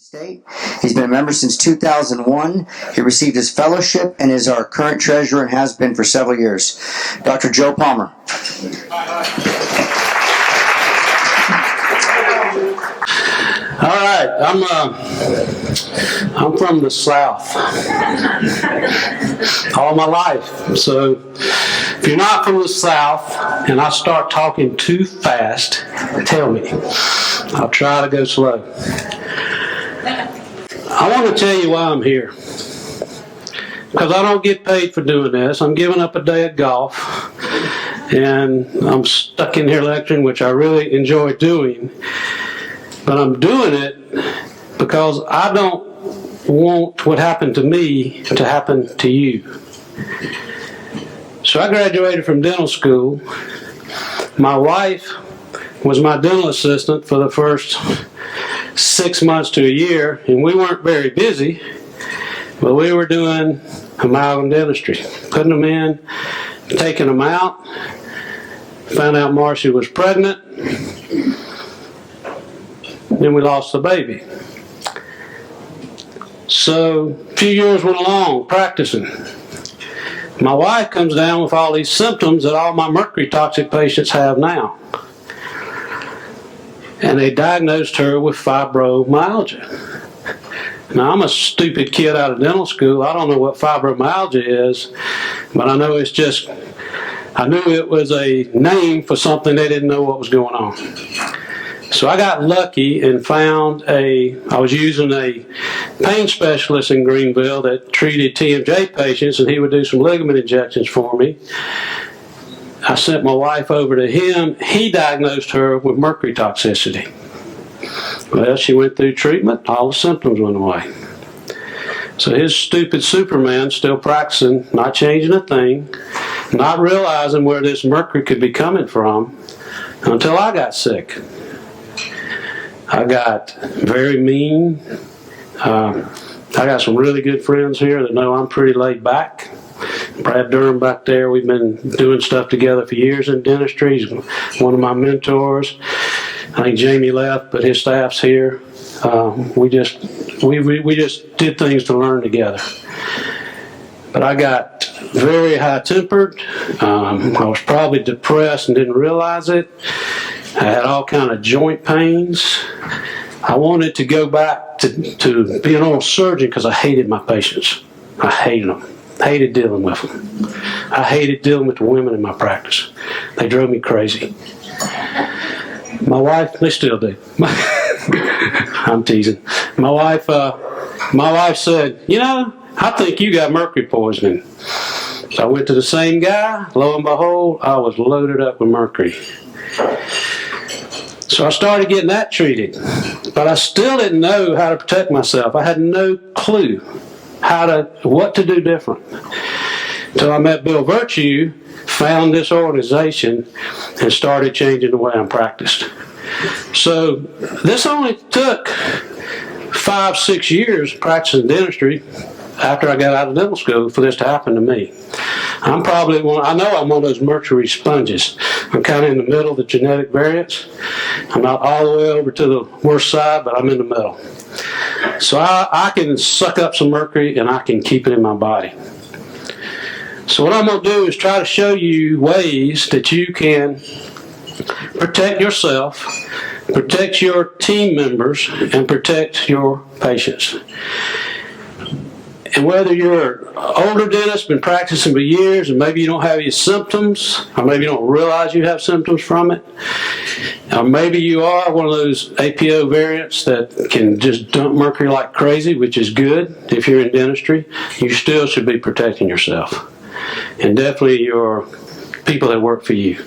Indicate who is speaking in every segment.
Speaker 1: State. He's been a member since 2001. He received his fellowship and is our current treasurer and has been for several years. Dr. Joe Palmer.
Speaker 2: All right, I'm from the South all my life. So if you're not from the South and I start talking too fast, tell me. I'll try to go slow. I want to tell you why I'm here. Because I don't get paid for doing this. I'm giving up a day at golf. And I'm stuck in here lecturing, which I really enjoy doing. But I'm doing it because I don't want what happened to me to happen to you. So I graduated from dental school. My wife was my dental assistant for the first 6 months to a year, and we weren't very busy, but we were doing amalgam dentistry, putting them in, taking them out. Found out Marcy was pregnant. Then we lost the baby. So a few years went along practicing. My wife comes down with all these symptoms that all my mercury toxic patients have now. And they diagnosed her with fibromyalgia. Now, I'm a stupid kid out of dental school. I don't know what fibromyalgia is, but I know it's just, I knew it was a name for something they didn't know what was going on. So I got lucky and found I was using a pain specialist in Greenville that treated TMJ patients, and he would do some ligament injections for me. I sent my wife over to him. He diagnosed her with mercury toxicity. Well, she went through treatment. All the symptoms went away. So his stupid Superman still practicing, not changing a thing, not realizing where this mercury could be coming from until I got sick. I got very mean. I got some really good friends here that know I'm pretty laid back. Brad Durham back there, we've been doing stuff together for years in dentistry. He's one of my mentors. I think Jamie left, but his staff's here. We just did things to learn together. But I got very high-tempered. I was probably depressed and didn't realize it. I had all kind of joint pains. I wanted to go back to be an oral surgeon because I hated my patients. I hated them. Hated dealing with them. I hated dealing with the women in my practice. They drove me crazy. My wife, they still do. I'm teasing. My wife said, you know, I think you got mercury poisoning. So I went to the same guy. Lo and behold, I was loaded up with mercury. So I started getting that treated. But I still didn't know how to protect myself. I had no clue what to do different. Until I met Bill Virtue, found this organization, and started changing the way I practiced. So this only took 5-6 years practicing dentistry after I got out of dental school for this to happen to me. I know I'm one of those mercury sponges. I'm kind of in the middle of the genetic variants. I'm not all the way over to the worst side, but I'm in the middle. So I can suck up some mercury and I can keep it in my body. So what I'm going to do is try to show you ways that you can protect yourself, protect your team members, and protect your patients. And whether you're an older dentist, been practicing for years, and maybe you don't have any symptoms, or maybe you don't realize you have symptoms from it, or maybe you are one of those APO variants that can just dump mercury like crazy, which is good if you're in dentistry, you still should be protecting yourself. And definitely your people that work for you.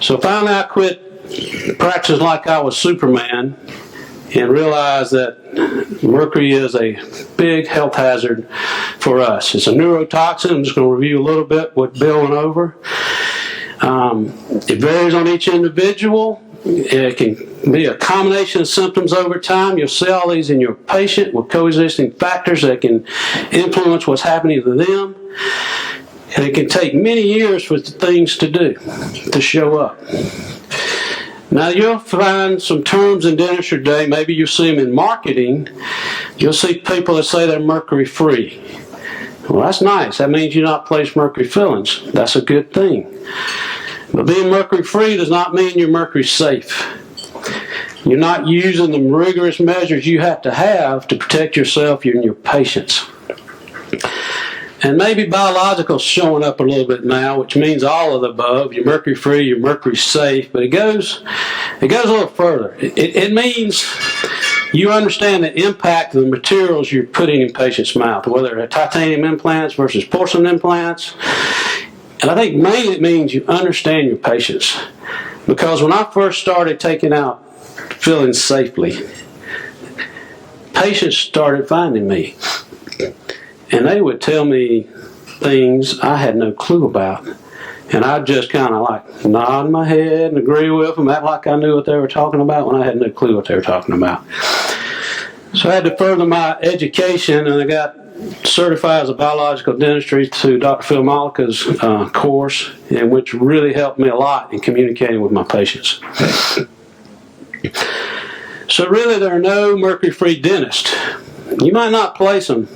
Speaker 2: So finally I quit practicing like I was Superman and realized that mercury is a big health hazard for us. It's a neurotoxin. I'm just going to review a little bit what Bill went over. It varies on each individual. It can be a combination of symptoms over time. You'll see all these in your patient with coexisting factors that can influence what's happening to them. And it can take many years for things to show up. Now, Now you'll find some terms in dentistry today, maybe you see them in marketing, you'll see people that say they're mercury free. Well, that's nice. That means you not place mercury fillings. That's a good thing. But being mercury free does not mean you're mercury safe. You're not using the rigorous measures you have to protect yourself and your patients. And maybe biological's showing up a little bit now, which means all of the above. You're mercury free, you're mercury safe, but it goes a little further. It means you understand the impact of the materials you're putting in patients' mouth, whether they're titanium implants versus porcelain implants. And I think mainly it means you understand your patients. Because when I first started taking out fillings safely, patients started finding me. And they would tell me things I had no clue about. And I'd just kind of like nod my head and agree with them, act like I knew what they were talking about when I had no clue what they were talking about. So I had to further my education, and I got certified as a biological dentistry through Dr. Phil Malika's course, and which really helped me a lot in communicating with my patients. So really there are no mercury-free dentists. You might not place them,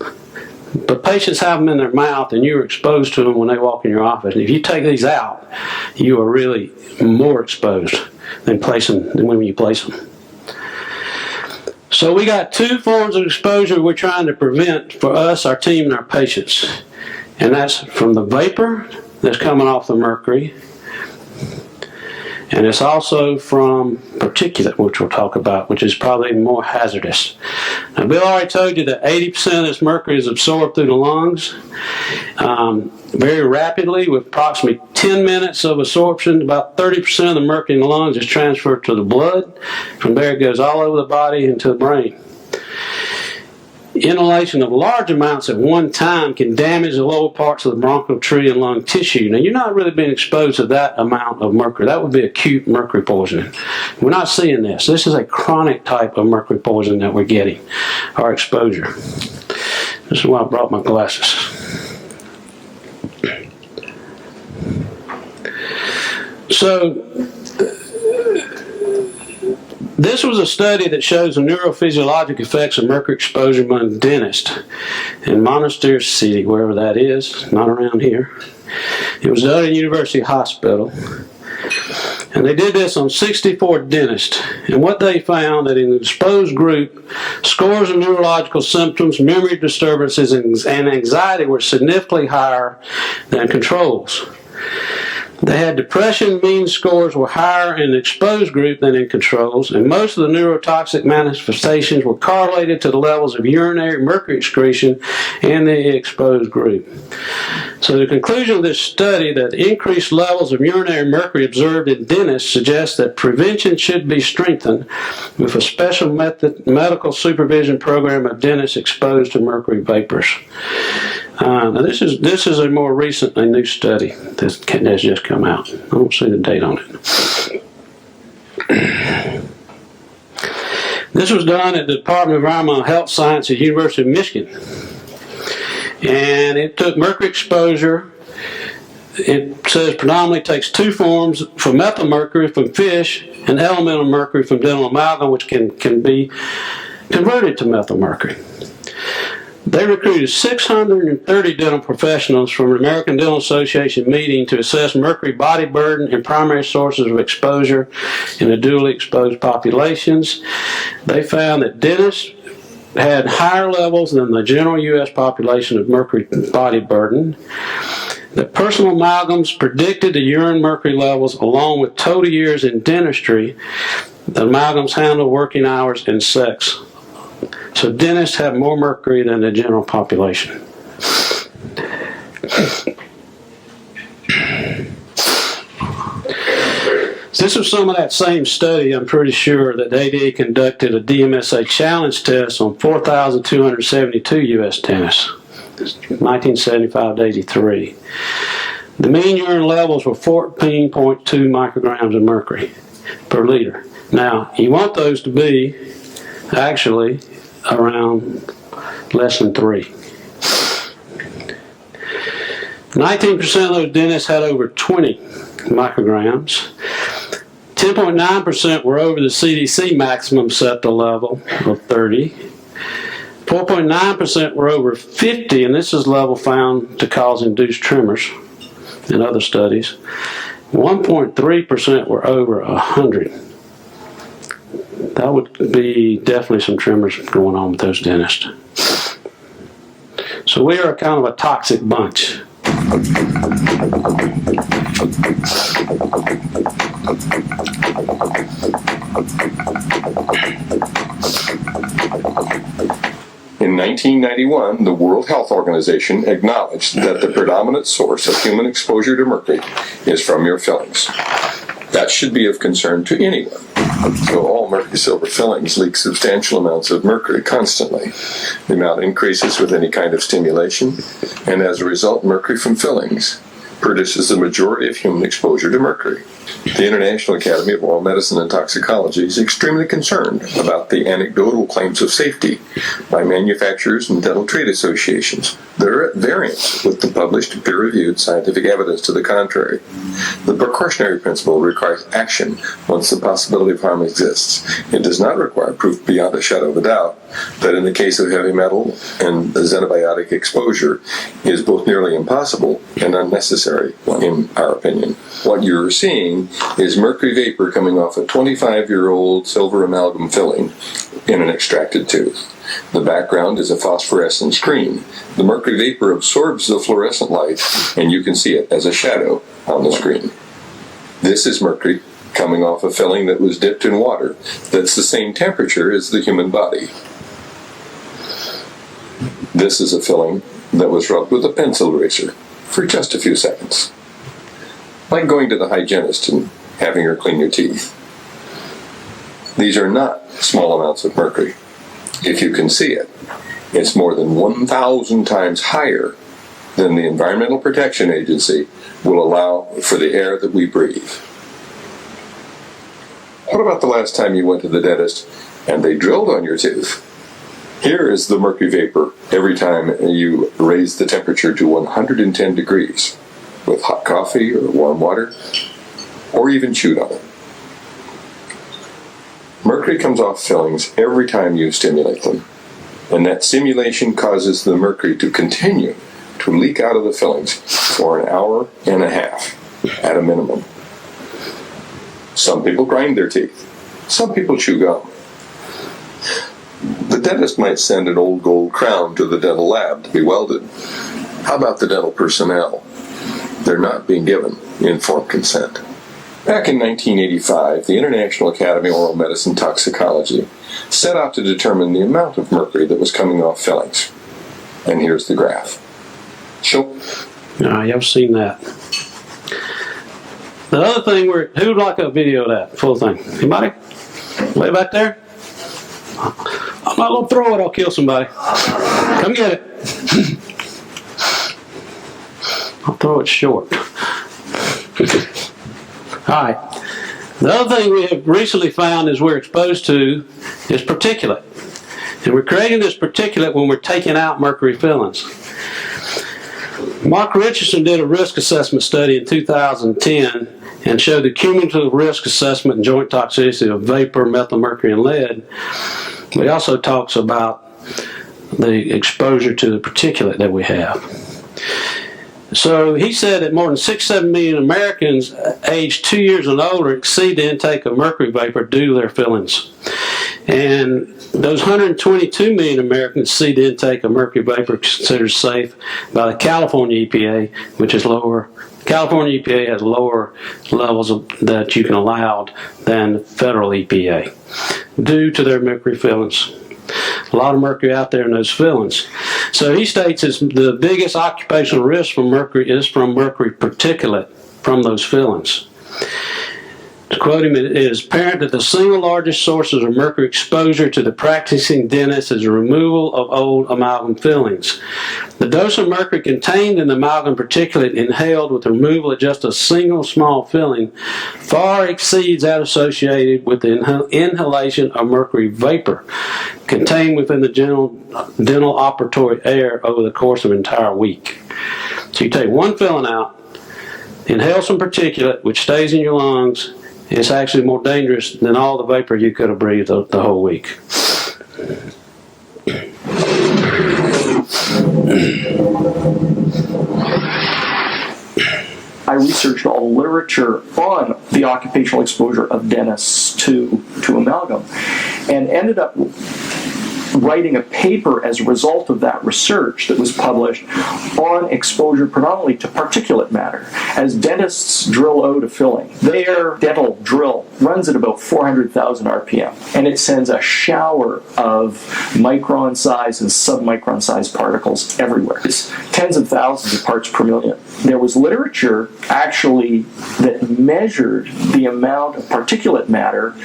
Speaker 2: but patients have them in their mouth and you're exposed to them when they walk in your office. And if you take these out, you are really more exposed than when you place them. So we got two forms of exposure we're trying to prevent for us, our team, and our patients. And that's from the vapor that's coming off the mercury, and it's also from particulate, which we'll talk about, which is probably more hazardous. Now, Bill already told you that 80% of this mercury is absorbed through the lungs very rapidly, with approximately 10 minutes of absorption. About 30% of the mercury in the lungs is transferred to the blood. From there it goes all over the body into the brain. Inhalation of large amounts at one time can damage the lower parts of the bronchial tree and lung tissue. Now, you're not really being exposed to that amount of mercury. That would be acute mercury poisoning. We're not seeing this. This is a chronic type of mercury poisoning that we're getting, our exposure. This is why I brought my glasses. So, this was a study that shows the neurophysiologic effects of mercury exposure among dentists in Monastir City, wherever that is, not around here. It was done at University Hospital. And they did this on 64 dentists. And what they found that in the exposed group, scores of neurological symptoms, memory disturbances, and anxiety were significantly higher than controls. They had depression mean scores were higher in the exposed group than in controls, and most of the neurotoxic manifestations were correlated to the levels of urinary mercury excretion in the exposed group. So the conclusion of this study that increased levels of urinary mercury observed in dentists suggests that prevention should be strengthened with a special medical supervision program of dentists exposed to mercury vapors. Now this is a more recent, a new study that's just come out. I don't see the date on it. This was done at the Department of Environmental Health Science at the University of Michigan. And it took mercury exposure. It says predominantly takes two forms, from methylmercury from fish and elemental mercury from dental amalgam, which can be converted to methylmercury. They recruited 630 dental professionals from the American Dental Association meeting to assess mercury body burden and primary sources of exposure in the dually exposed populations. They found that dentists had higher levels than the general U.S. population of mercury body burden. The personal amalgams predicted the urine mercury levels along with total years in dentistry. The amalgams handle working hours and sex. So dentists have more mercury than the general population. This was some of that same study, I'm pretty sure, that ADA conducted a DMSA challenge test on 4,272 U.S. dentists, 1975 to 83. The mean urine levels were 14.2 micrograms of mercury per liter. Now, you want those to be actually around less than 3. 19% of those dentists had over 20 micrograms. 10.9% were over the CDC maximum SEPTA level of 30. 4.9% were over 50, and this is level found to cause induced tremors in other studies. 1.3% were over 100. That would be definitely some tremors going on with those dentists. So we are kind of a toxic bunch.
Speaker 3: In 1991, the World Health Organization acknowledged that the predominant source of human exposure to mercury is from your fillings. That should be of concern to anyone. So all mercury silver fillings leak substantial amounts of mercury constantly. The amount increases with any kind of stimulation, and as a result, mercury from fillings produces the majority of human exposure to mercury. The International Academy of Oral Medicine and Toxicology is extremely concerned about the anecdotal claims of safety by manufacturers and dental trade associations that are at variance with the published peer-reviewed scientific evidence to the contrary. The precautionary principle requires action once the possibility of harm exists. It does not require proof beyond a shadow of a doubt that in the case of heavy metal and xenobiotic exposure is both nearly impossible and unnecessary, in our opinion. What you're seeing is mercury vapor coming off a 25-year-old silver amalgam filling in an extracted tooth. The background is a phosphorescent screen. The mercury vapor absorbs the fluorescent light, and you can see it as a shadow on the screen. This is mercury coming off a filling that was dipped in water that's the same temperature as the human body. This is a filling that was rubbed with a pencil eraser for just a few seconds. Like going to the hygienist and having her clean your teeth. These are not small amounts of mercury. If you can see it, it's more than 1,000 times higher than the Environmental Protection Agency will allow for the air that we breathe. What about the last time you went to the dentist and they drilled on your tooth? Here is the mercury vapor every time you raise the temperature to 110 degrees with hot coffee or warm water, or even chewed on it. Mercury comes off fillings every time you stimulate them, and that stimulation causes the mercury to continue to leak out of the fillings for an hour and a half at a minimum. Some people grind their teeth. Some people chew gum. The dentist might send an old gold crown to the dental lab to be welded. How about the dental personnel? They're not being given informed consent. Back in 1985, the International Academy of Oral Medicine and Toxicology set out to determine the amount of mercury that was coming off fillings. And here's the graph. Sure.
Speaker 2: You ever seen that? The other thing, who would like a video of that full thing? Anybody? Way back there? I'm not going to throw it, I'll kill somebody. Come get it. I'll throw it short. Alright. The other thing we have recently found is we're exposed to is particulate. And we're creating this particulate when we're taking out mercury fillings. Mark Richardson did a risk assessment study in 2010 and showed the cumulative risk assessment and joint toxicity of vapor, methylmercury, and lead. He also talks about the exposure to the particulate that we have. So he said that more than 6-7 million Americans aged 2 years and older exceed the intake of mercury vapor due to their fillings. And those 122 million Americans exceed the intake of mercury vapor considered safe by the California EPA, which is lower. California EPA has lower levels that you can allow than the federal EPA due to their mercury fillings. A lot of mercury out there in those fillings. So he states the biggest occupational risk from mercury is from mercury particulate from those fillings. To quote him, it is apparent that the single largest sources of mercury exposure to the practicing dentist is the removal of old amalgam fillings. The dose of mercury contained in the amalgam particulate inhaled with the removal of just a single small filling far exceeds that associated with the inhalation of mercury vapor contained within the dental operatory air over the course of an entire week. So you take one filling out, inhale some particulate, which stays in your lungs, It's actually more dangerous than all the vapor you could have breathed the whole week.
Speaker 4: I researched all the literature on the occupational exposure of dentists to amalgam, and ended up writing a paper as a result of that research that was published on exposure predominantly to particulate matter. As dentists drill out a filling, their dental drill runs at about 400,000 RPM, and it sends a shower of micron size and submicron size particles everywhere. It's tens of thousands of parts per million. There was literature actually that measured the amount of particulate matter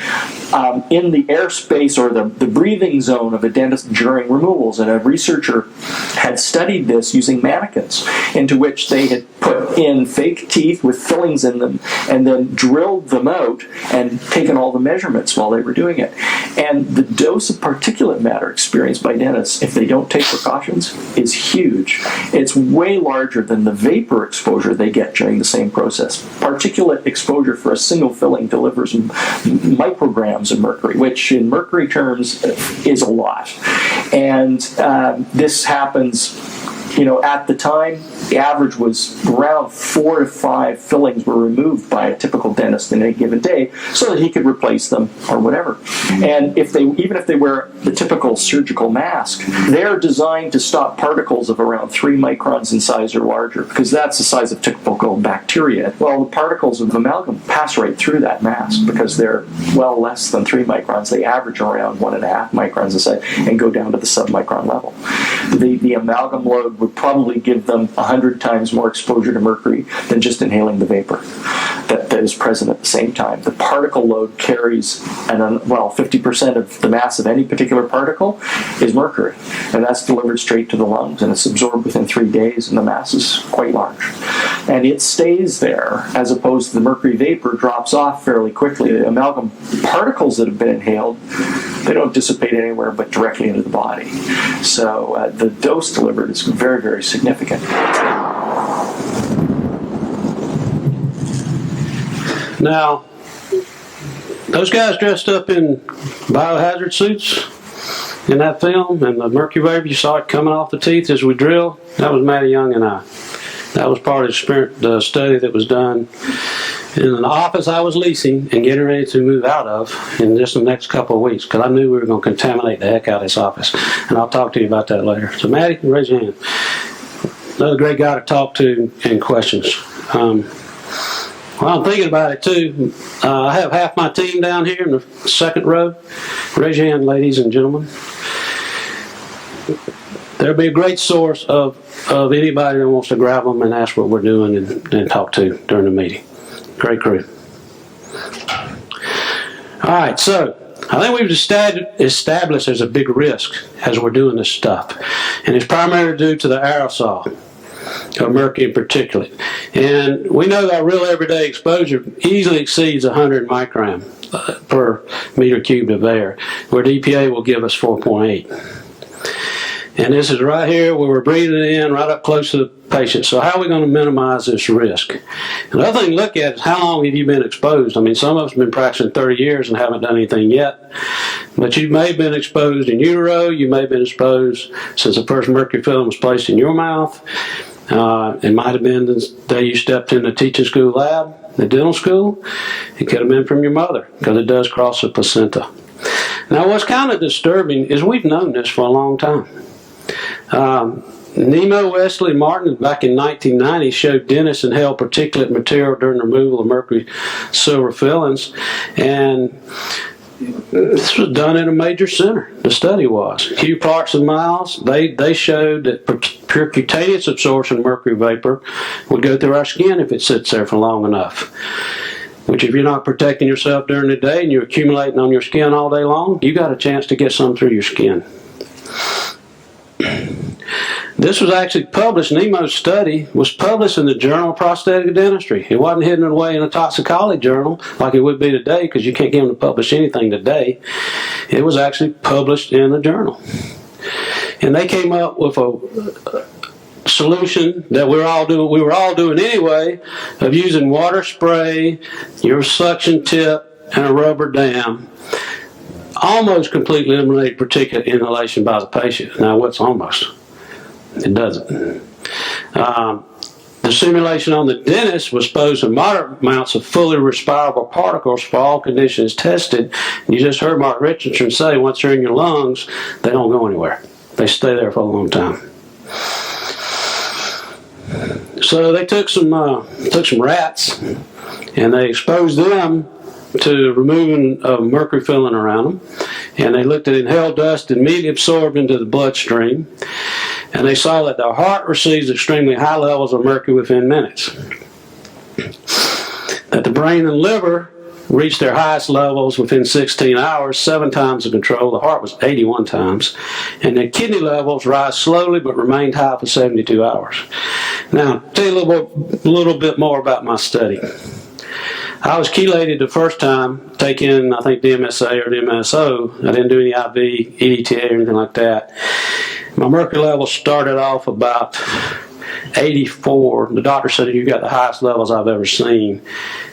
Speaker 4: in the airspace or the breathing zone of a dentist during removals, and a researcher had studied this using mannequins into which they had put in fake teeth with fillings in them and then drilled them out and taken all the measurements while they were doing it. And the dose of particulate matter experienced by dentists, if they don't take precautions, is huge. It's way larger than the vapor exposure they get during the same process. Particulate exposure for a single filling delivers micrograms of mercury, which in mercury terms is a lot. And this happens, at the time, the average was around 4 to 5 fillings were removed by a typical dentist in a given day so that he could replace them or whatever. And even if they wear the typical surgical mask, they're designed to stop particles of around 3 microns in size or larger, because that's the size of typical bacteria. Well, the particles of amalgam pass right through that mask because they're well less than 3 microns. They average around 1.5 microns a size and go down to the submicron level. The amalgam load would probably give them 100 times more exposure to mercury than just inhaling the vapor that is present at the same time. The particle load carries, 50% of the mass of any particular particle is mercury, and that's delivered straight to the lungs, and it's absorbed within 3 days, and the mass is quite large. And it stays there, as opposed to the mercury vapor drops off fairly quickly. The amalgam particles that have been inhaled, they don't dissipate anywhere but directly into the body. So the dose delivered is very, very significant.
Speaker 2: Now, those guys dressed up in biohazard suits in that film, and the mercury vapor, you saw it coming off the teeth as we drill, that was Matty Young and I. That was part of the study that was done in an office I was leasing and getting ready to move out of in just the next couple of weeks, because I knew we were going to contaminate the heck out of this office. And I'll talk to you about that later. So Matty, raise your hand. Another great guy to talk to and questions. Well, I'm thinking about it too. I have half my team down here in the second row. Raise your hand, ladies and gentlemen. There'll be a great source of anybody that wants to grab them and ask what we're doing and talk to during the meeting. Great crew. All right, so I think we've established there's a big risk as we're doing this stuff, and it's primarily due to the aerosol of mercury in particulate. And we know that real everyday exposure easily exceeds 100 microgram per meter cubed of air, where the EPA will give us 4.8. And this is right here where we're breathing it in right up close to the patient. So how are we going to minimize this risk? Another thing to look at is how long have you been exposed? I mean, some of us have been practicing 30 years and haven't done anything yet. But you may have been exposed in utero. You may have been exposed since the first mercury film was placed in your mouth. It might have been the day you stepped in the teaching school lab, the dental school. It could have been from your mother, because it does cross the placenta. Now, what's kind of disturbing is we've known this for a long time. Nemo, Wesley, and Martin back in 1990 showed dentists inhale particulate material during the removal of mercury silver fillings, and this was done in a major center. The study was. Hugh Clark's and Miles, they showed that percutaneous absorption of mercury vapor would go through our skin if it sits there for long enough. Which, if you're not protecting yourself during the day and you're accumulating on your skin all day long, you got a chance to get some through your skin. This was actually published. Nemo's study was published in the Journal of Prosthetic Dentistry. It wasn't hidden away in a toxicology journal like it would be today, because you can't get them to publish anything today. It was actually published in a journal. And they came up with a solution that we were all doing anyway, of using water spray, your suction tip, and a rubber dam, almost completely eliminated particulate inhalation by the patient. Now, what's almost? It doesn't. The simulation on the dentist was exposed to moderate amounts of fully respirable particles for all conditions tested. You just heard Mark Richardson say once they're in your lungs, they don't go anywhere. They stay there for a long time. So they took some rats and they exposed them to removing mercury filling around them, and they looked at inhaled dust immediately absorbed into the bloodstream, and they saw that the heart receives extremely high levels of mercury within minutes, that the brain and liver reached their highest levels within 16 hours, 7 times the control. The heart was 81 times. And the kidney levels rise slowly but remained high for 72 hours. Now, I'll tell you a little bit more about my study. I was chelated the first time, taking, I think, DMSA or DMSO. I didn't do any IV, EDTA, or anything like that. My mercury levels started off about 84. The doctor said you got the highest levels I've ever seen.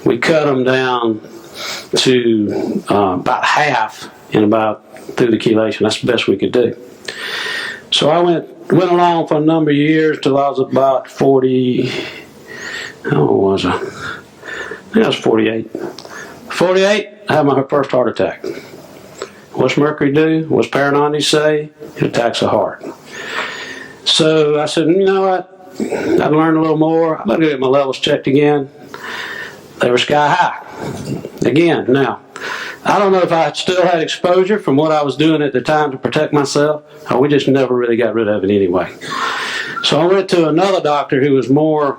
Speaker 2: We cut them down to about half through the chelation. That's the best we could do. So I went along for a number of years till I was about 40. How old was I? I think I was 48. 48, I had my first heart attack. What's mercury do? What's Paranandi say? It attacks the heart. So I said, you know what? I've learned a little more. I'm going to get my levels checked again. They were sky high. Again, now, I don't know if I still had exposure from what I was doing at the time to protect myself, or we just never really got rid of it anyway. So I went to another doctor who was more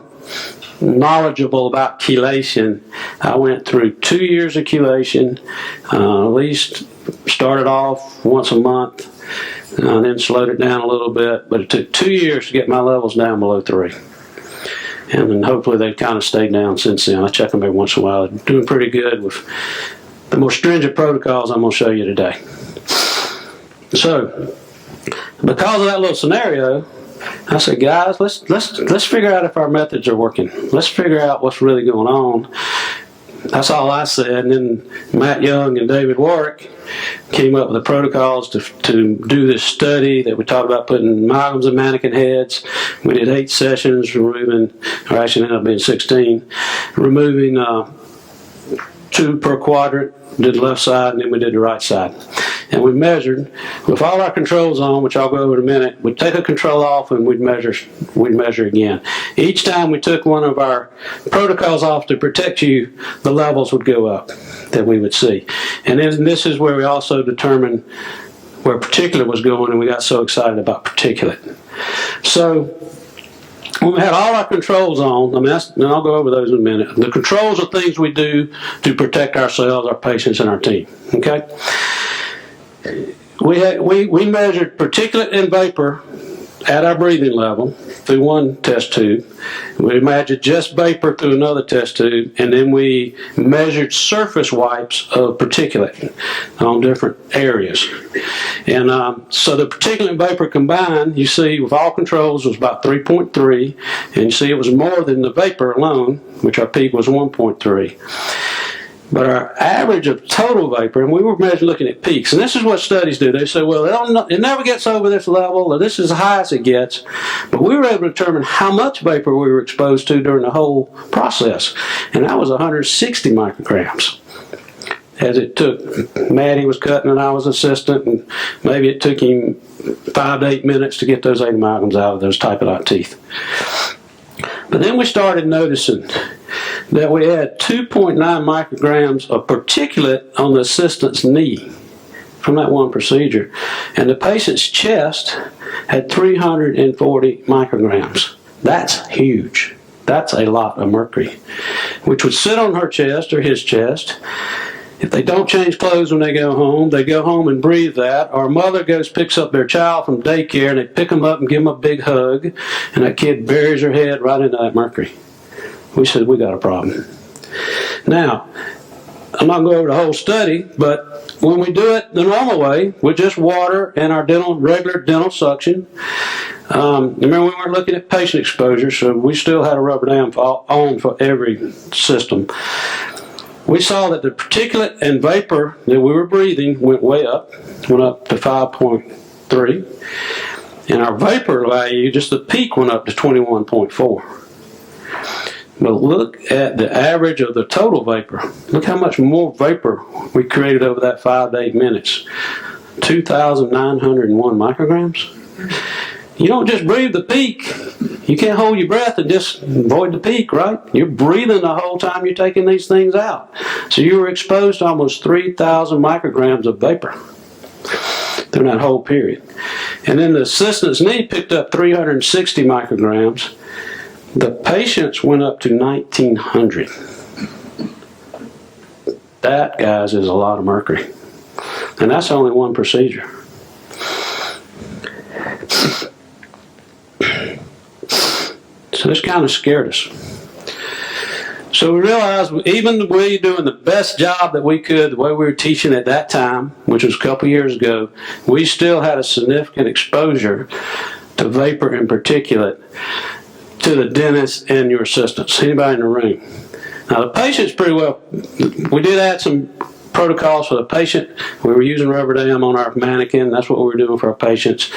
Speaker 2: knowledgeable about chelation. I went through 2 years of chelation, at least started off once a month, and then slowed it down a little bit, but it took 2 years to get my levels down below 3. And then hopefully they've kind of stayed down since then. I check them every once in a while. They're doing pretty good with the more stringent protocols I'm going to show you today. So, because of that little scenario, I said, guys, let's figure out if our methods are working. Let's figure out what's really going on. That's all I said. And then Matt Young and David Warwick came up with the protocols to do this study that we talked about putting amalgams in mannequin heads. We did 8 sessions, removing, or actually ended up being 16, removing 2 per quadrant, did the left side, and then we did the right side. And we measured, with all our controls on, which I'll go over in a minute, we'd take a control off and we'd measure again. Each time we took one of our protocols off to protect you, the levels would go up that we would see. And then this is where we also determined where particulate was going, and we got so excited about particulate. So when we had all our controls on, and I'll go over those in a minute. The controls are things we do to protect ourselves, our patients, and our team. Okay? We measured particulate and vapor at our breathing level through one test tube. We measured just vapor through another test tube, and then we measured surface wipes of particulate on different areas. And so the particulate and vapor combined, you see, with all controls was about 3.3, and you see it was more than the vapor alone, which our peak was 1.3. But our average of total vapor, and we were looking at peaks, and this is what studies do. They say, well, it never gets over this level, or this is as high as it gets. But we were able to determine how much vapor we were exposed to during the whole process, and that was 160 micrograms. As it took, Maddie was cutting and I was assistant, and maybe it took him 5 to 8 minutes to get those 8 amalgams out of those typodont teeth. But then we started noticing that we had 2.9 micrograms of particulate on the assistant's knee from that one procedure. And the patient's chest had 340 micrograms. That's huge. That's a lot of mercury, which would sit on her chest or his chest. If they don't change clothes when they go home and breathe that. Or a mother picks up their child from daycare and they pick them up and give them a big hug, and that kid buries her head right into that mercury. We said, we got a problem. Now, I'm not going to go over the whole study, but when we do it the normal way, with just water and our regular dental suction, remember we weren't looking at patient exposure, so we still had a rubber dam on for every system. We saw that the particulate and vapor that we were breathing went way up, went up to 5.3, and our vapor value, just the peak, went up to 21.4. But look at the average of the total vapor. Look how much more vapor we created over that 5 to 8 minutes. 2,901 micrograms. You don't just breathe the peak. You can't hold your breath and just avoid the peak, right? You're breathing the whole time you're taking these things out. So you were exposed to almost 3,000 micrograms of vapor through that whole period. And then the assistant's knee picked up 360 micrograms. The patients went up to 1,900. That, guys, is a lot of mercury. And that's only one procedure. So this kind of scared us. So we realized even the way doing the best job that we could, the way we were teaching at that time, which was a couple years ago, we still had a significant exposure to vapor and particulate to the dentist and your assistants, anybody in the room. Now the patient's pretty well, we did add some protocols for the patient. We were using rubber dam on our mannequin. That's what we were doing for our patients.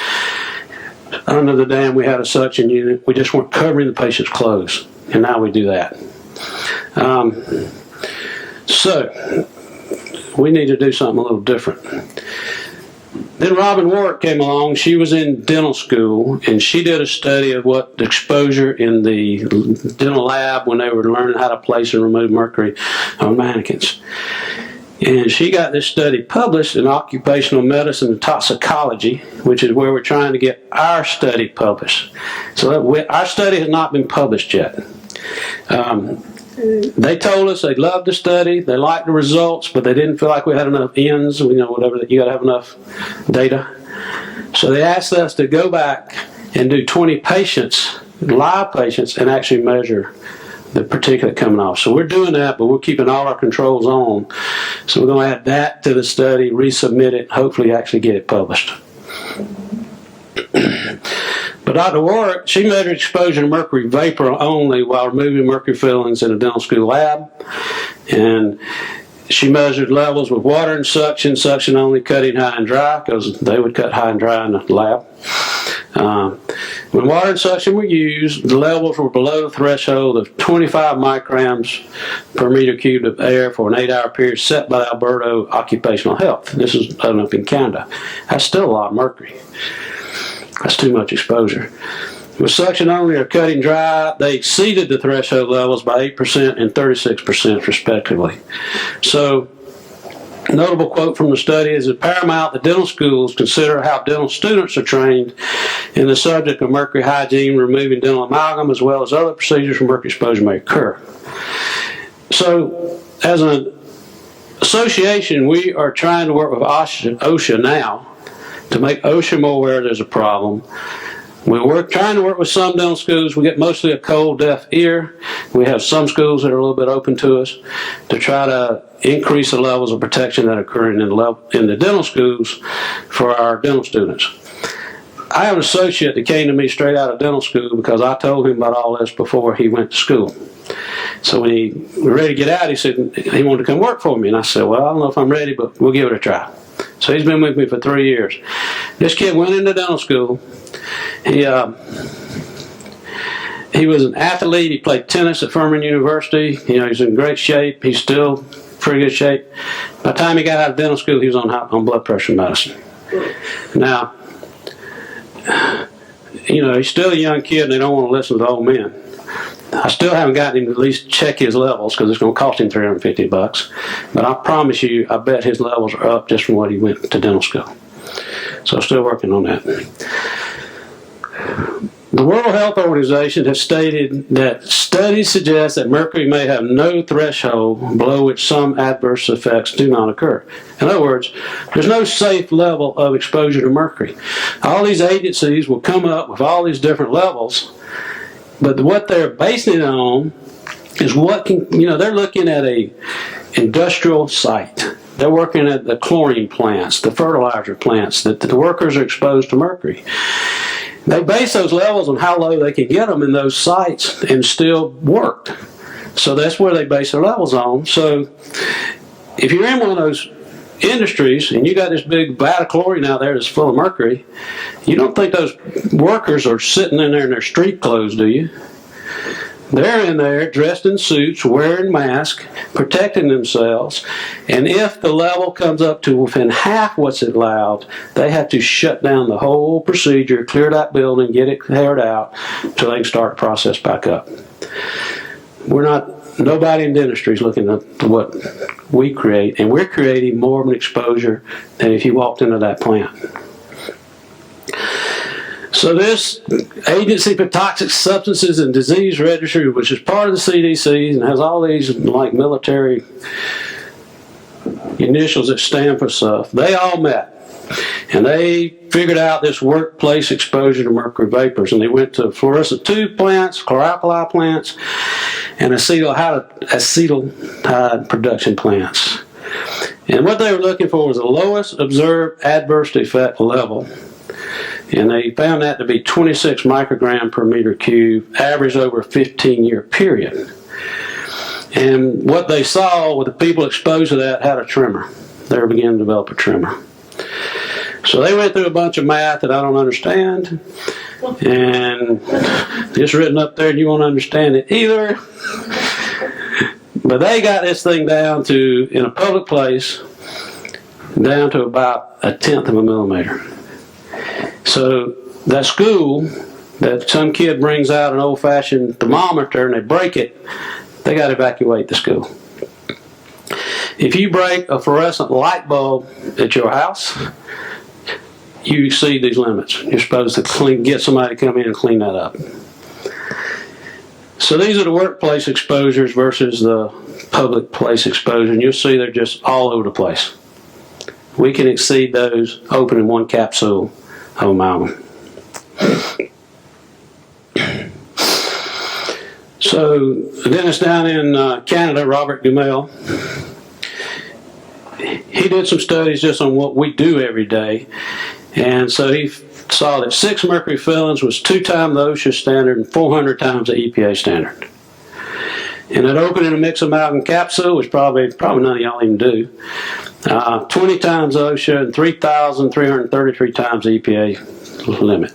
Speaker 2: Under the dam we had a suction unit. We just weren't covering the patient's clothes. And now we do that. So we need to do something a little different. Then Robin Warwick came along. She was in dental school, and she did a study of what the exposure in the dental lab when they were learning how to place and remove mercury on mannequins. And she got this study published in Occupational Medicine and Toxicology, which is where we're trying to get our study published. So our study has not been published yet. They told us they loved the study, they liked the results, but they didn't feel like we had enough ends, whatever, you got to have enough data. So they asked us to go back and do 20 patients, live patients, and actually measure the particulate coming off. So we're doing that, but we're keeping all our controls on. So we're going to add that to the study, resubmit it, hopefully actually get it published. But Dr. Warwick, she measured exposure to mercury vapor only while removing mercury fillings in a dental school lab. And she measured levels with water and suction only, cutting high and dry, because they would cut high and dry in the lab. When water and suction were used, the levels were below the threshold of 25 micrograms per meter cubed of air for an 8-hour period set by Alberta Occupational Health. This is up in Canada. That's still a lot of mercury. That's too much exposure. With suction only or cutting dry, they exceeded the threshold levels by 8% and 36% respectively. So, a notable quote from the study is, "It's paramount that dental schools consider how dental students are trained in the subject of mercury hygiene, removing dental amalgam, as well as other procedures where mercury exposure may occur." So, as an association, we are trying to work with OSHA now to make OSHA more aware there's a problem. We're trying to work with some dental schools. We get mostly a cold, deaf ear. We have some schools that are a little bit open to us to try to increase the levels of protection that occur in the dental schools for our dental students. I have an associate that came to me straight out of dental school because I told him about all this before he went to school. So when he was ready to get out, he said he wanted to come work for me. And I said, well, I don't know if I'm ready, but we'll give it a try. So he's been with me for 3 years. This kid went into dental school. He was an athlete. He played tennis at Furman University. He's in great shape. He's still pretty good shape. By the time he got out of dental school, he was on blood pressure medicine. Now, he's still a young kid, and they don't want to listen to old men. I still haven't gotten him to at least check his levels because it's going to cost him $350. But I promise you, I bet his levels are up just from what he went to dental school. So still working on that. The World Health Organization has stated that studies suggest that mercury may have no threshold below which some adverse effects do not occur. In other words, there's no safe level of exposure to mercury. All these agencies will come up with all these different levels, but what they're basing it on is what can, they're looking at a industrial site. They're working at the chlorine plants, the fertilizer plants, that the workers are exposed to mercury. They base those levels on how low they can get them in those sites and still work. So that's where they base their levels on. So if you're in one of those industries and you got this big vat of chlorine out there that's full of mercury, you don't think those workers are sitting in there in their street clothes, do you? They're in there dressed in suits, wearing masks, protecting themselves, and if the level comes up to within half what's allowed, they have to shut down the whole procedure, clear that building, get it cleared out, until they can start the process back up. Nobody in dentistry is looking at what we create, and we're creating more of an exposure than if you walked into that plant. So this Agency for Toxic Substances and Disease Registry, which is part of the CDC and has all these like military initials that stand for stuff, they all met. And they figured out this workplace exposure to mercury vapors. And they went to fluorescent tube plants, chlor-alkali plants, and acetaldehyde production plants. And what they were looking for was the lowest observed adverse effect level. And they found that to be 26 microgram per meter cube, averaged over a 15-year period. And what they saw with the people exposed to that had a tremor. They were beginning to develop a tremor. So they went through a bunch of math that I don't understand, and it's written up there and you won't understand it either. But they got this thing down to, in a public place, down to about 1/10 of a millimeter. So that school, that some kid brings out an old-fashioned thermometer and they break it, they got to evacuate the school. If you break a fluorescent light bulb at your house, you exceed these limits. You're supposed to get somebody to come in and clean that up. So these are the workplace exposures versus the public place exposure, and you'll see they're just all over the place. We can exceed those opening one capsule of amalgam. So a dentist down in Canada, Robert Gumel, he did some studies just on what we do every day. And so he saw that 6 mercury fillings was 2 times the OSHA standard and 400 times the EPA standard. And that opening a mixed amalgam capsule, which probably none of y'all even do, 20 times OSHA and 3,333 times the EPA limit.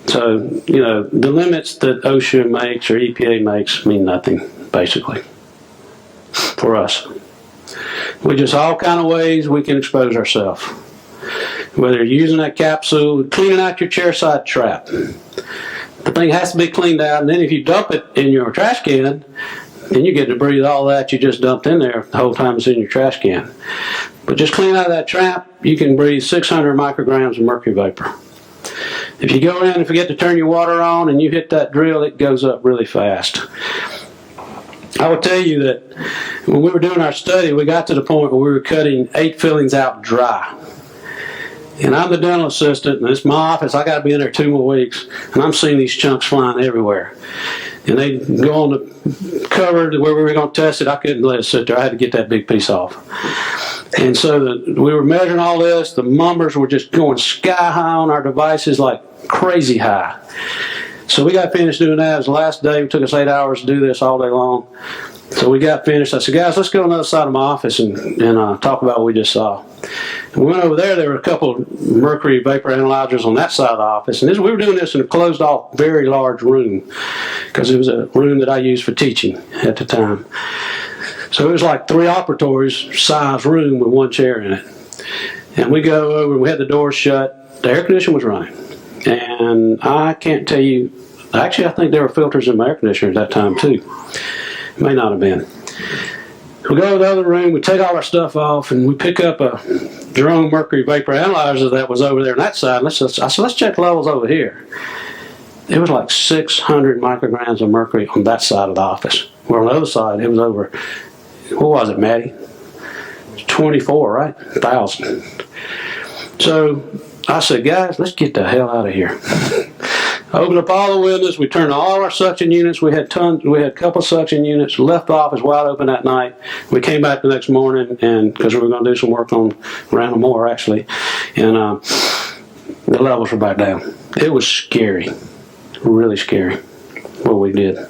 Speaker 2: So, the limits that OSHA makes or EPA makes mean nothing, basically, for us. We just all kind of ways we can expose ourselves. Whether you're using that capsule, cleaning out your chairside trap. The thing has to be cleaned out, and then if you dump it in your trash can, then you get to breathe all that you just dumped in there the whole time it's in your trash can. But just clean out that trap, you can breathe 600 micrograms of mercury vapor. If you go in and forget to turn your water on and you hit that drill, it goes up really fast. I will tell you that when we were doing our study, we got to the point where we were cutting 8 fillings out dry. And I'm the dental assistant, and it's my office. I got to be in there 2 more weeks, and I'm seeing these chunks flying everywhere. And they go on the cover where we were going to test it. I couldn't let it sit there. I had to get that big piece off. And so we were measuring all this. The numbers were just going sky high on our devices, like crazy high. So we got finished doing that. It was the last day. It took us 8 hours to do this all day long. So we got finished. I said, guys, let's go on the other side of my office and talk about what we just saw. And we went over there. There were a couple of mercury vapor analyzers on that side of the office. And we were doing this in a closed-off, very large room because it was a room that I used for teaching at the time. So it was like 3 operatories size room with 1 chair in it. And we go over, we had the doors shut. The air conditioner was running. And I can't tell you, actually I think there were filters in my air conditioner at that time too. It may not have been. We go to the other room, we take all our stuff off, and we pick up a drone mercury vapor analyzer that was over there on that side. I said, let's check levels over here. It was like 600 micrograms of mercury on that side of the office. Where on the other side, it was over, what was it, Maddie? 24, right? 1,000. So I said, guys, let's get the hell out of here. Opened up all the windows. We turned all our suction units. We had a couple suction units. Left the office wide open that night. We came back the next morning, and because we were going to do some work on Randall Moore actually, and the levels were back down. It was scary, really scary, what we did. All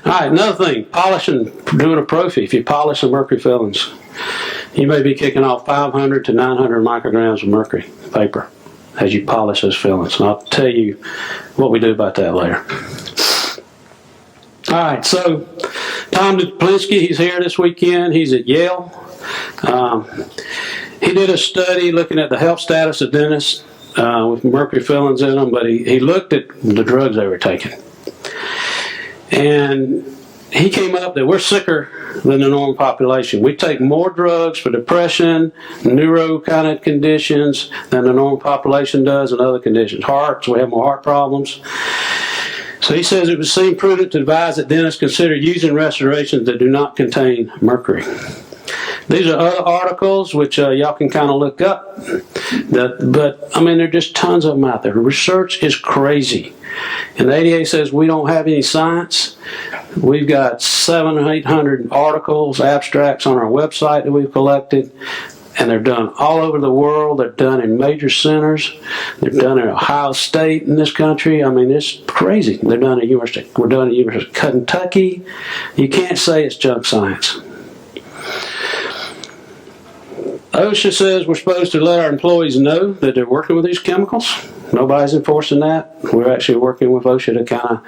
Speaker 2: right, another thing, polishing, doing a prophy. If you polish the mercury fillings, you may be kicking off 500 to 900 micrograms of mercury vapor as you polish those fillings. And I'll tell you what we do about that later. All right, so Tom Duplinsky, he's here this weekend. He's at Yale. He did a study looking at the health status of dentists with mercury fillings in them, but he looked at the drugs they were taking. And he came up that we're sicker than the normal population. We take more drugs for depression, neuro kind of conditions than the normal population does, and other conditions. Hearts, we have more heart problems. So he says it would seem prudent to advise that dentists consider using restorations that do not contain mercury. These are other articles which y'all can kind of look up, but I mean, there are just tons of them out there. The research is crazy. And the ADA says we don't have any science. We've got 700 or 800 articles, abstracts on our website that we've collected, and they're done all over the world. They're done in major centers. They're done in Ohio State in this country. I mean, it's crazy. They're done at University. We're done at University of Kentucky. You can't say it's junk science. OSHA says we're supposed to let our employees know that they're working with these chemicals. Nobody's enforcing that. We're actually working with OSHA to kind of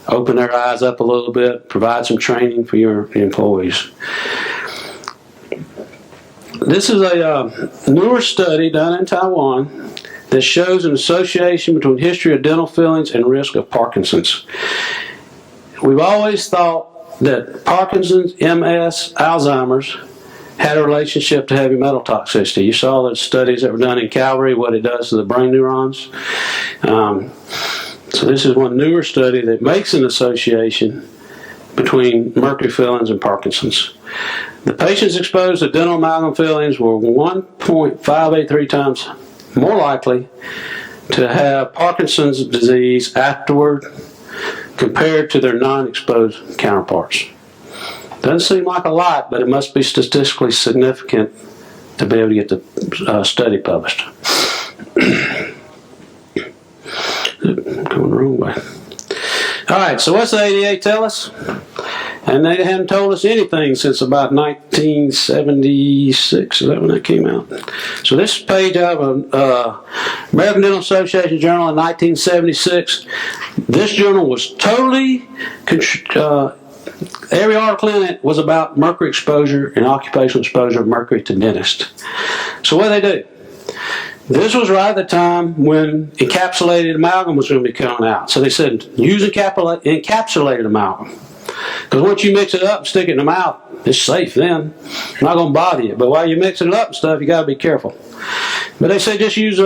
Speaker 2: open their eyes up a little bit, provide some training for your employees. This is a newer study done in Taiwan that shows an association between history of dental fillings and risk of Parkinson's. We've always thought that Parkinson's, MS, Alzheimer's had a relationship to heavy metal toxicity. You saw the studies that were done in Calvary, what it does to the brain neurons. So this is one newer study that makes an association between mercury fillings and Parkinson's. The patients exposed to dental amalgam fillings were 1.583 times more likely to have Parkinson's disease afterward compared to their non-exposed counterparts. Doesn't seem like a lot, but it must be statistically significant to be able to get the study published. Going the wrong way. All right, so what's the ADA tell us? And they haven't told us anything since about 1976. Is that when that came out? So this page out of American Dental Association Journal in 1976. This journal was totally every article in it was about mercury exposure and occupational exposure of mercury to dentists. So what did they do? This was right at the time when encapsulated amalgam was going to be coming out. So they said, use encapsulated amalgam. Because once you mix it up and stick it in the mouth, it's safe then. It's not going to bother you. But while you're mixing it up and stuff, you got to be careful. But they say just use,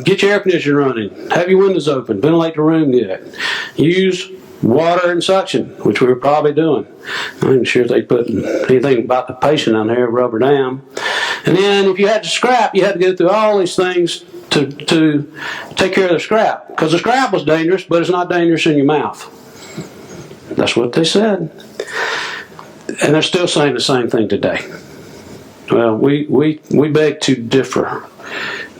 Speaker 2: get your air conditioner running. Have your windows open. Ventilate the room good. Use water and suction, which we were probably doing. I'm not sure if they put anything about the patient on there, rubber dam. And then if you had to scrap, you had to go through all these things to take care of the scrap. Because the scrap was dangerous, but it's not dangerous in your mouth. That's what they said. And they're still saying the same thing today. Well, we beg to differ.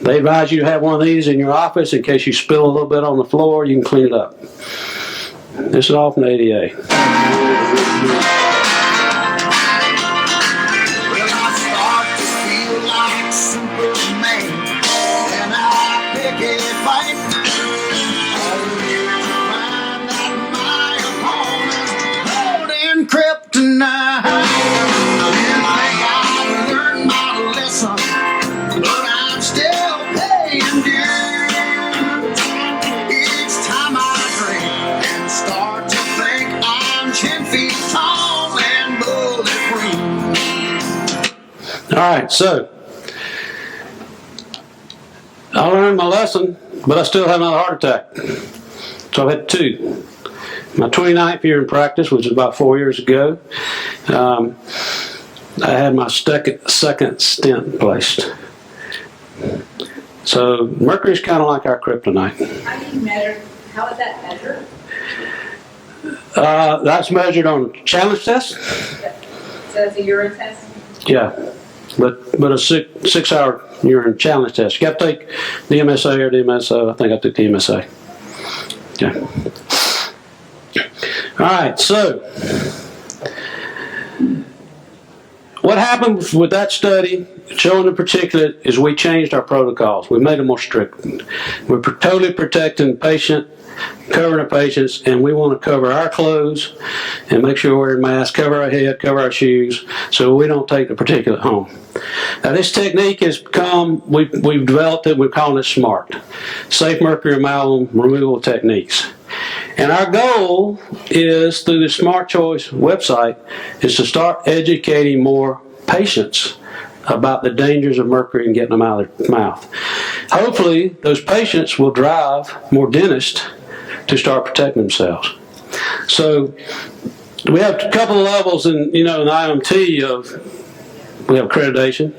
Speaker 2: They advise you to have one of these in your office in case you spill a little bit on the floor, you can clean it up. This is all from the ADA.
Speaker 5: Well, I start to feel like Superman, and I pick a fight. Only to find that my opponent's holding kryptonite. And I learned my lesson, but I'm still paying dues. Each time I drink and start to think I'm 10 feet tall and bulletproof.
Speaker 2: All right, so I learned my lesson, but I still have another heart attack. So I've had two. My 29th year in practice, which was about 4 years ago, I had my second stent placed. So mercury is kind of like our kryptonite.
Speaker 6: How do you measure How is that measured?
Speaker 2: That's measured on a challenge test.
Speaker 6: So it's a urine test?
Speaker 2: Yeah, but a 6 hour urine challenge test. You got to take the MSA or the MSO. I think I took the MSA. Yeah. All right, so what happened with that study showing the particulate is we changed our protocols. We made them more strict. We're totally protecting the patient, covering the patients, and we want to cover our clothes and make sure we're wearing masks, cover our head, cover our shoes, so we don't take the particulate home. Now this technique has become, we've developed it, we're calling it SMART, Safe Mercury Amalgam Removal Techniques. And our goal is, through the Smart Choice website, is to start educating more patients about the dangers of mercury and getting them out of their mouth. Hopefully, those patients will drive more dentists to start protecting themselves. So we have a couple of levels in, in the IAOMT we have accreditation.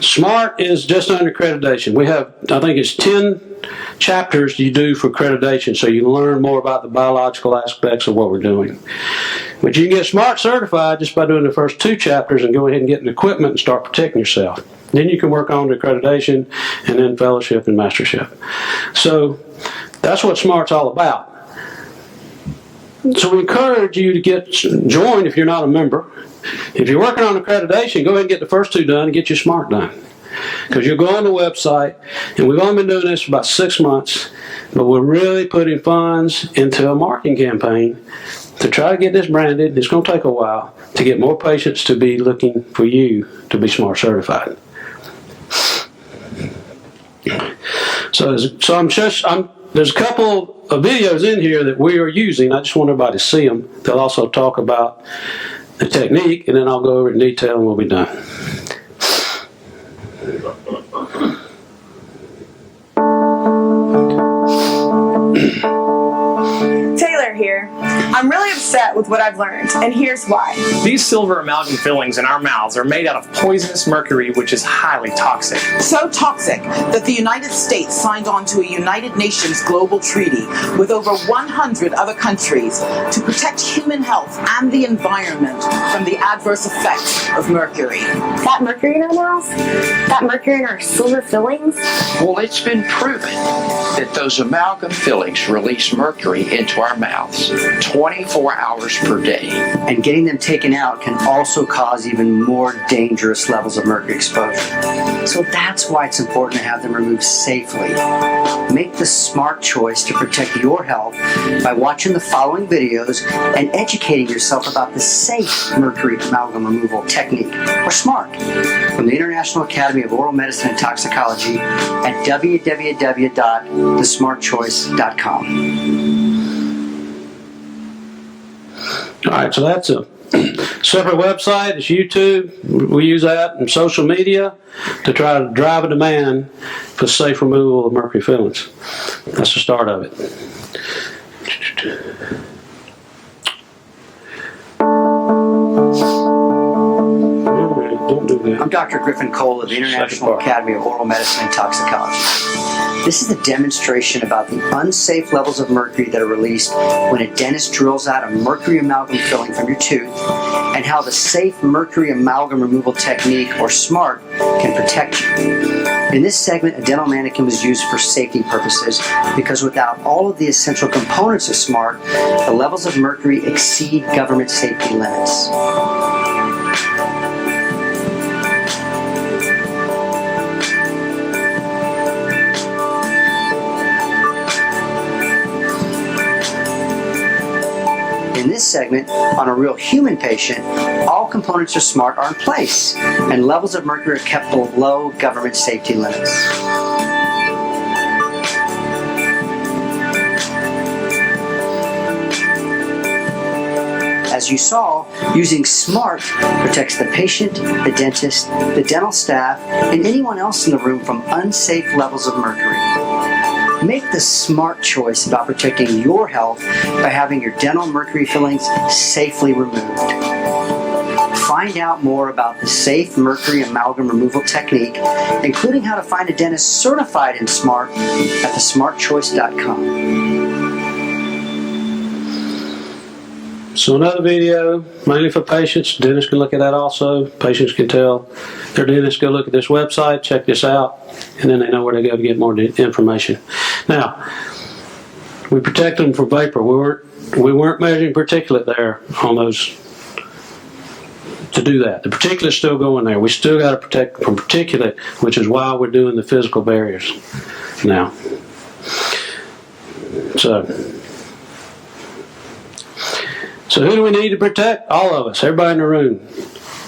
Speaker 2: SMART is just under accreditation. We have, I think it's 10 chapters you do for accreditation, so you can learn more about the biological aspects of what we're doing. But you can get SMART certified just by doing the first 2 chapters and go ahead and get the equipment and start protecting yourself. Then you can work on the accreditation and then fellowship and mastership. So that's what SMART's all about. So we encourage you to join if you're not a member. If you're working on accreditation, go ahead and get the first 2 done and get your SMART done. Because you'll go on the website, and we've only been doing this for about 6 months, but we're really putting funds into a marketing campaign to try to get this branded. It's going to take a while to get more patients to be looking for you to be SMART certified. So there's a couple of videos in here that we are using. I just want everybody to see them. They'll also talk about the technique, and then I'll go over it in detail and we'll be done.
Speaker 7: Taylor here. I'm really upset with what I've learned, and here's why.
Speaker 8: These silver amalgam fillings in our mouths are made out of poisonous mercury, which is highly toxic.
Speaker 9: So toxic that the United States signed on to a United Nations global treaty with over 100 other countries to protect human health and the environment from the adverse effects of mercury.
Speaker 7: That mercury in our mouths? That mercury in our silver fillings?
Speaker 10: Well, it's been proven that those amalgam fillings release mercury into our mouths 24 hours per day.
Speaker 1: And getting them taken out can also cause even more dangerous levels of mercury exposure. So that's why it's important to have them removed safely. Make the smart choice to protect your health by watching the following videos and educating yourself about the safe mercury amalgam removal technique, or SMART, from the International Academy of Oral Medicine and Toxicology at www.thesmartchoice.com.
Speaker 2: All right, so that's a separate website. It's YouTube. We use that and social media to try to drive a demand for safe removal of mercury fillings. That's the start of it. Don't do that.
Speaker 1: I'm Dr. Griffin Cole of the International Academy of Oral Medicine and Toxicology. This is a demonstration about the unsafe levels of mercury that are released when a dentist drills out a mercury amalgam filling from your tooth, and how the safe mercury amalgam removal technique, or SMART, can protect you. In this segment, a dental mannequin was used for safety purposes because without all of the essential components of SMART, the levels of mercury exceed government safety limits. In this segment, on a real human patient, all components of SMART are in place, and levels of mercury are kept below government safety limits. As you saw, using SMART protects the patient, the dentist, the dental staff, and anyone else in the room from unsafe levels of mercury. Make the smart choice about protecting your health by having your dental mercury fillings safely removed. find out more about the safe mercury amalgam removal technique, including how to find a dentist certified in SMART at thesmartchoice.com.
Speaker 2: So another video, mainly for patients. Dentists can look at that also. Patients can tell their dentist, go look at this website, check this out, and then they know where to go to get more information. Now, we protect them from vapor. We weren't measuring particulate there on those to do that. The particulate's still going there. We still got to protect from particulate, which is why we're doing the physical barriers now. So who do we need to protect? All of us, everybody in the room.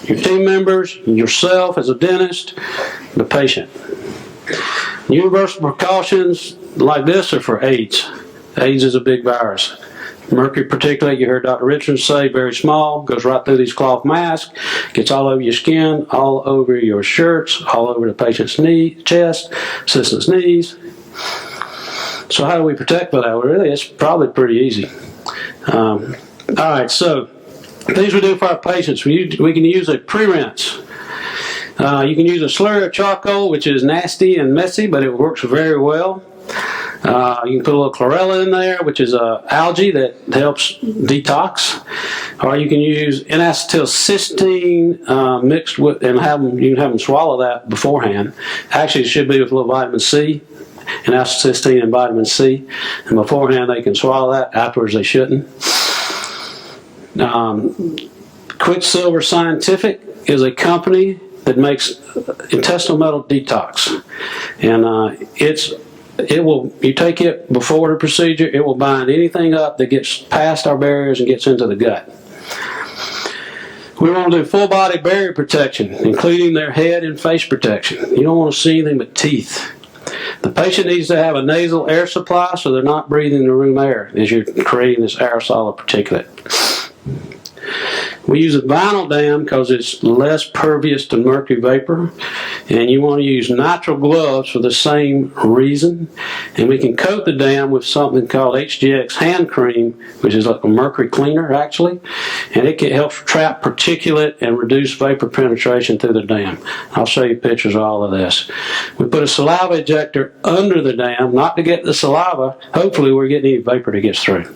Speaker 2: Your team members, yourself as a dentist, the patient. Universal precautions like this are for AIDS. AIDS is a big virus. Mercury particulate, you heard Dr. Richardson say, very small, goes right through these cloth masks, gets all over your skin, all over your shirts, all over the patient's chest, assistant's knees. So how do we protect for that? Well, really, it's probably pretty easy. All right, so things we do for our patients, we can use a pre-rinse. You can use a slurry of charcoal, which is nasty and messy, but it works very well. You can put a little chlorella in there, which is algae that helps detox. Or you can use N-acetylcysteine mixed with, and you can have them swallow that beforehand. Actually, it should be with a little vitamin C, N-acetylcysteine and vitamin C. And beforehand, they can swallow that. Afterwards, they shouldn't. Quicksilver Scientific is a company that makes intestinal metal detox, and you take it before the procedure, it will bind anything up that gets past our barriers and gets into the gut. We want to do full body barrier protection, including their head and face protection. You don't want to see anything but teeth. The patient needs to have a nasal air supply so they're not breathing the room air as you're creating this aerosol of particulate. We use a vinyl dam because it's less pervious to mercury vapor, and you want to use nitrile gloves for the same reason. And we can coat the dam with something called HGX hand cream, which is like a mercury cleaner actually, and it helps trap particulate and reduce vapor penetration through the dam. I'll show you pictures of all of this. We put a saliva ejector under the dam, not to get the saliva. Hopefully we're getting any vapor that gets through.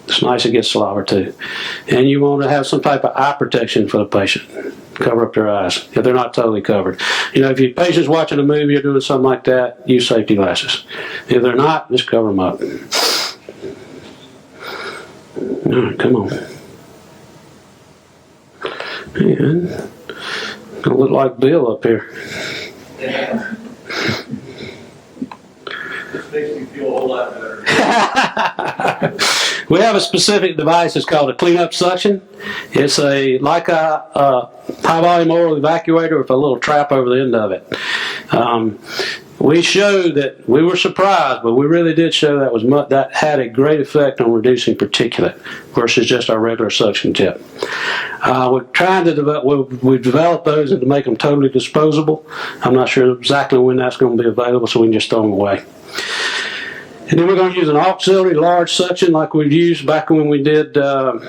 Speaker 2: It's nice to get saliva too. And you want to have some type of eye protection for the patient. Cover up their eyes if they're not totally covered. You know, if your patient's watching a movie or doing something like that, use safety glasses. If they're not, just cover them up. All right, come on. And gonna look like Bill up here.
Speaker 11: This makes me feel a whole lot better.
Speaker 2: We have a specific device. It's called a cleanup suction. It's like a high volume oral evacuator with a little trap over the end of it. We showed that we were surprised, but we really did show that had a great effect on reducing particulate versus just our regular suction tip. We're trying to we've developed those and to make them totally disposable. I'm not sure exactly when that's going to be available, so we can just throw them away. And then we're going to use an auxiliary large suction like we've used back when we did that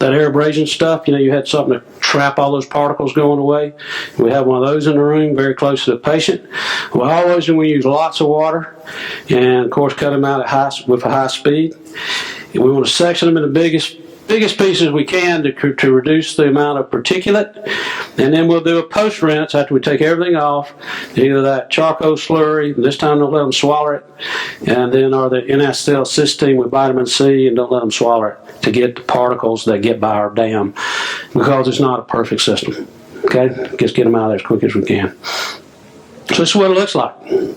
Speaker 2: air abrasion stuff. You know, you had something to trap all those particles going away. We have one of those in the room very close to the patient. We always use lots of water and, of course, cut them out with a high speed. And we want to section them in the biggest pieces we can to reduce the amount of particulate, and then we'll do a post rinse after we take everything off, either that charcoal slurry, this time don't let them swallow it, and then or the N-acetylcysteine with vitamin C, and don't let them swallow it to get the particles that get by our dam, because it's not a perfect system. Okay, just get them out of there as quick as we can. So this is what it looks like. You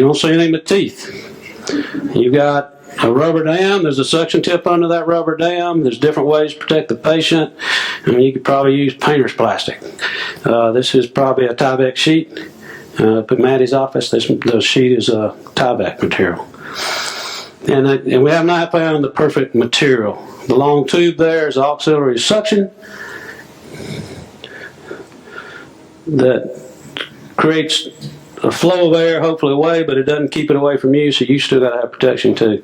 Speaker 2: don't see anything but teeth. You got a rubber dam, there's a suction tip under that rubber dam. There's different ways to protect the patient. I mean, you could probably use painter's plastic. This is probably a Tyvek sheet. Up at Maddie's office, the sheet is a Tyvek material. And we have not found the perfect material. The long tube there is auxiliary suction that creates a flow of air hopefully away, but it doesn't keep it away from you, so you still got to have protection too.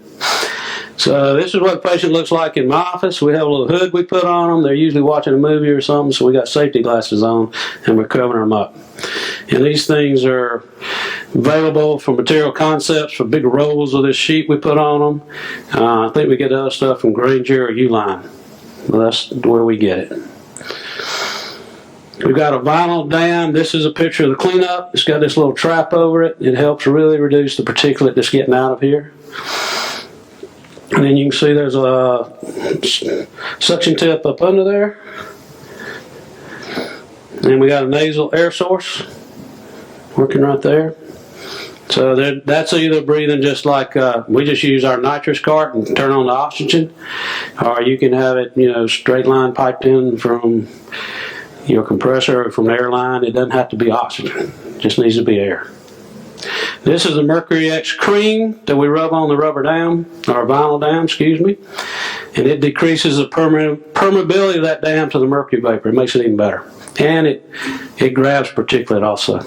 Speaker 2: So this is what the patient looks like in my office. We have a little hood we put on them. They're usually watching a movie or something, so we got safety glasses on and we're covering them up. And these things are available for Material Concepts for big rolls of this sheet we put on them. I think we get other stuff from Granger or Uline. Well, that's where we get it. We've got a vinyl dam. This is a picture of the cleanup. It's got this little trap over it. It helps really reduce the particulate that's getting out of here. And then you can see there's a suction tip up under there. And we got a nasal air source working right there. So that's either breathing just like we just use our nitrous cart and turn on the oxygen, or you can have it, straight line piped in from your compressor or from the airline. It doesn't have to be oxygen; it just needs to be air. This is a Mercury X cream that we rub on the rubber dam, or vinyl dam, excuse me, and it decreases the permeability of that dam to the mercury vapor. It makes it even better, and it grabs particulate also.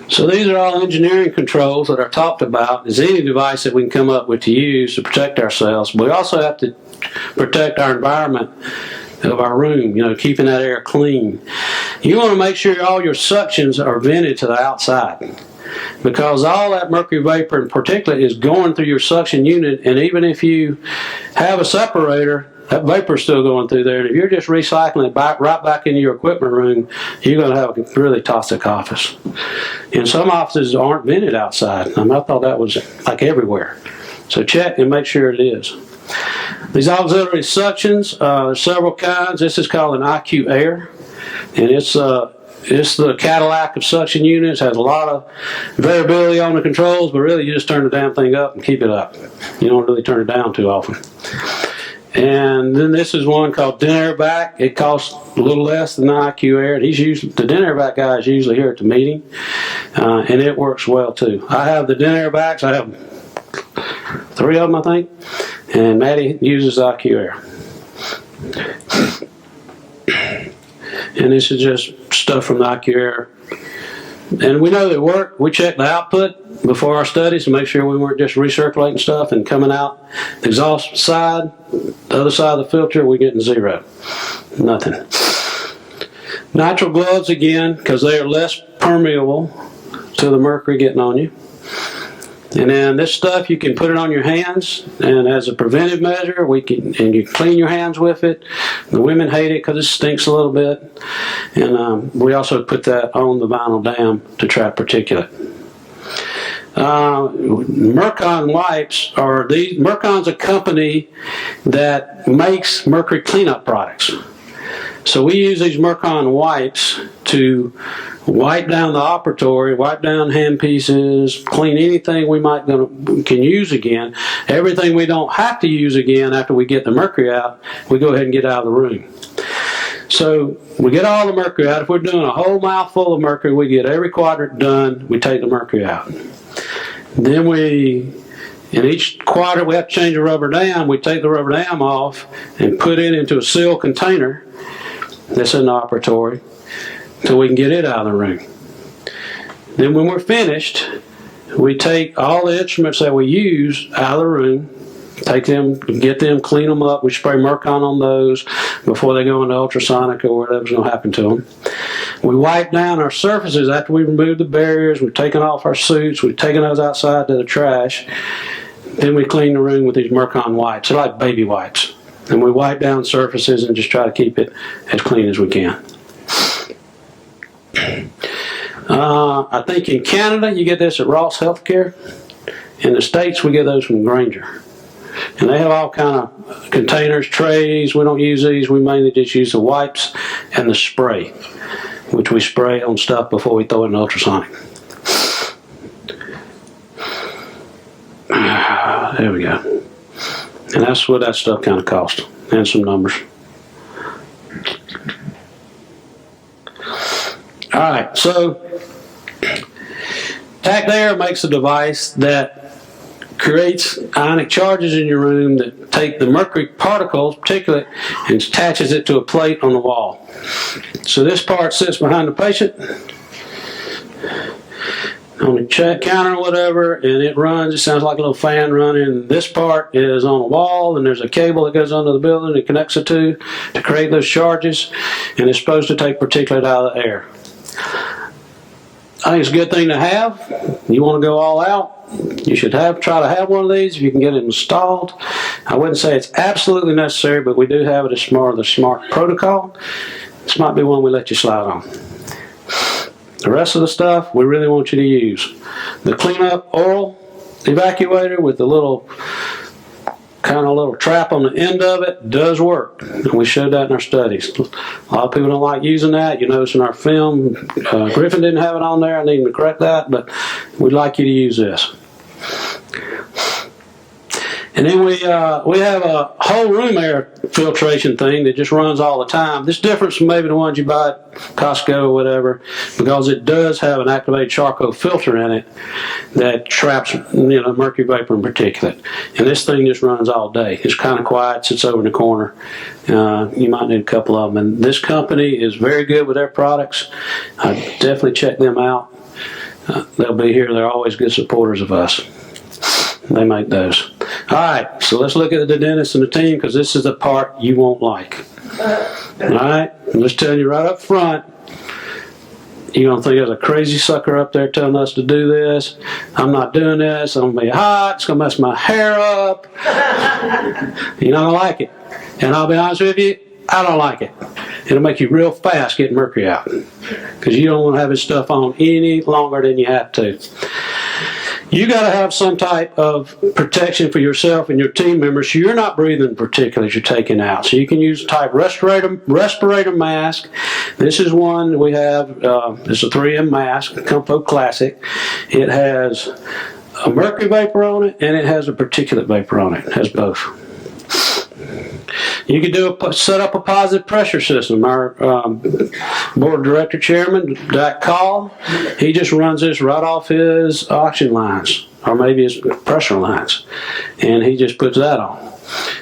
Speaker 2: So these are all engineering controls that are talked about as any device that we can come up with to use to protect ourselves. But we also have to protect our environment of our room, keeping that air clean. You want to make sure all your suctions are vented to the outside, because all that mercury vapor and particulate is going through your suction unit, and even if you have a separator, that vapor is still going through there. And if you're just recycling it right back into your equipment room, you're going to have a really toxic office. And some offices aren't vented outside. I thought that was like everywhere. So check and make sure it is. These auxiliary suctions, there's several kinds. This is called an IQ Air, and it's the Cadillac of suction units. Has a lot of variability on the controls, but really you just turn the damn thing up and keep it up. You don't really turn it down too often. And then this is one called Den Airvac. It costs a little less than the IQ Air. The Den Airvac guy is usually here at the meeting, and it works well too. I have the Den Airvacs. I have 3 of them, I think, and Maddie uses IQ Air. And this is just stuff from the IQ Air. And we know they work. We check the output before our studies to make sure we weren't just recirculating stuff and coming out the exhaust side, the other side of the filter, we're getting 0. Nothing. Nitrile gloves again, because they are less permeable to the mercury getting on you. And then this stuff, you can put it on your hands, and as a preventive measure, and you clean your hands with it. The women hate it because it stinks a little bit. And we also put that on the vinyl dam to trap particulate. Mercon wipes Mercon's a company that makes mercury cleanup products. So we use these Mercon wipes to wipe down the operatory, wipe down hand pieces, clean anything we can use again. Everything we don't have to use again after we get the mercury out, we go ahead and get out of the room. So we get all the mercury out. If we're doing a whole mouthful of mercury, we get every quadrant done, we take the mercury out. Then in each quadrant we have to change the rubber dam. We take the rubber dam off and put it into a sealed container that's in the operatory so we can get it out of the room. Then when we're finished, we take all the instruments that we use out of the room, get them, clean them up. We spray Mercon on those before they go into ultrasonic or whatever's going to happen to them. We wipe down our surfaces after we remove the barriers. We've taken off our suits. We've taken those outside to the trash. Then we clean the room with these Mercon wipes. They're like baby wipes. And we wipe down surfaces and just try to keep it as clean as we can. I think in Canada you get this at Ross Healthcare. In the States we get those from Granger. And they have all kind of containers, trays. We don't use these. We mainly just use the wipes and the spray, which we spray on stuff before we throw it in ultrasonic. There we go. And that's what that stuff kind of costs, and some numbers. All right, so TactAir makes a device that creates ionic charges in your room that take the mercury particles, particulate, and attaches it to a plate on the wall. So this part sits behind the patient. on the check counter or whatever, and it runs. It sounds like a little fan running. This part is on a wall, and there's a cable that goes under the building that connects the two to create those charges, and it's supposed to take particulate out of the air. I think it's a good thing to have. You want to go all out, you should try to have one of these if you can get it installed. I wouldn't say it's absolutely necessary, but we do have it as part of the SMART protocol. This might be one we let you slide on. The rest of the stuff we really want you to use. The cleanup oral evacuator with the little trap on the end of it does work. And we showed that in our studies. A lot of people don't like using that. You notice in our film, Griffin didn't have it on there. I need him to correct that, but we'd like you to use this. And then we have a whole room air filtration thing that just runs all the time. This is different from maybe the ones you buy at Costco or whatever, because it does have an activated charcoal filter in it that traps mercury vapor and particulate. And this thing just runs all day. It's kind of quiet, sits over in the corner. You might need a couple of them. And this company is very good with their products. I definitely check them out. They'll be here. They're always good supporters of us. They make those. All right, so let's look at the dentist and the team, because this is the part you won't like. All right, I'm just telling you right up front, you're going to think there's a crazy sucker up there telling us to do this. I'm not doing this. I'm going to be hot. It's going to mess my hair up. You're not going to like it. And I'll be honest with you, I don't like it. It'll make you real fast getting mercury out, because you don't want to have this stuff on any longer than you have to. You got to have some type of protection for yourself and your team members so you're not breathing particulates you're taking out. So you can use a type respirator mask. This is one we have. It's a 3M mask, Compo Classic. It has a mercury vapor on it and it has a particulate vapor on it. It has both. You can set up a positive pressure system. Our board of director chairman, Dak Call, he just runs this right off his oxygen lines, or maybe his pressure lines, and he just puts that on.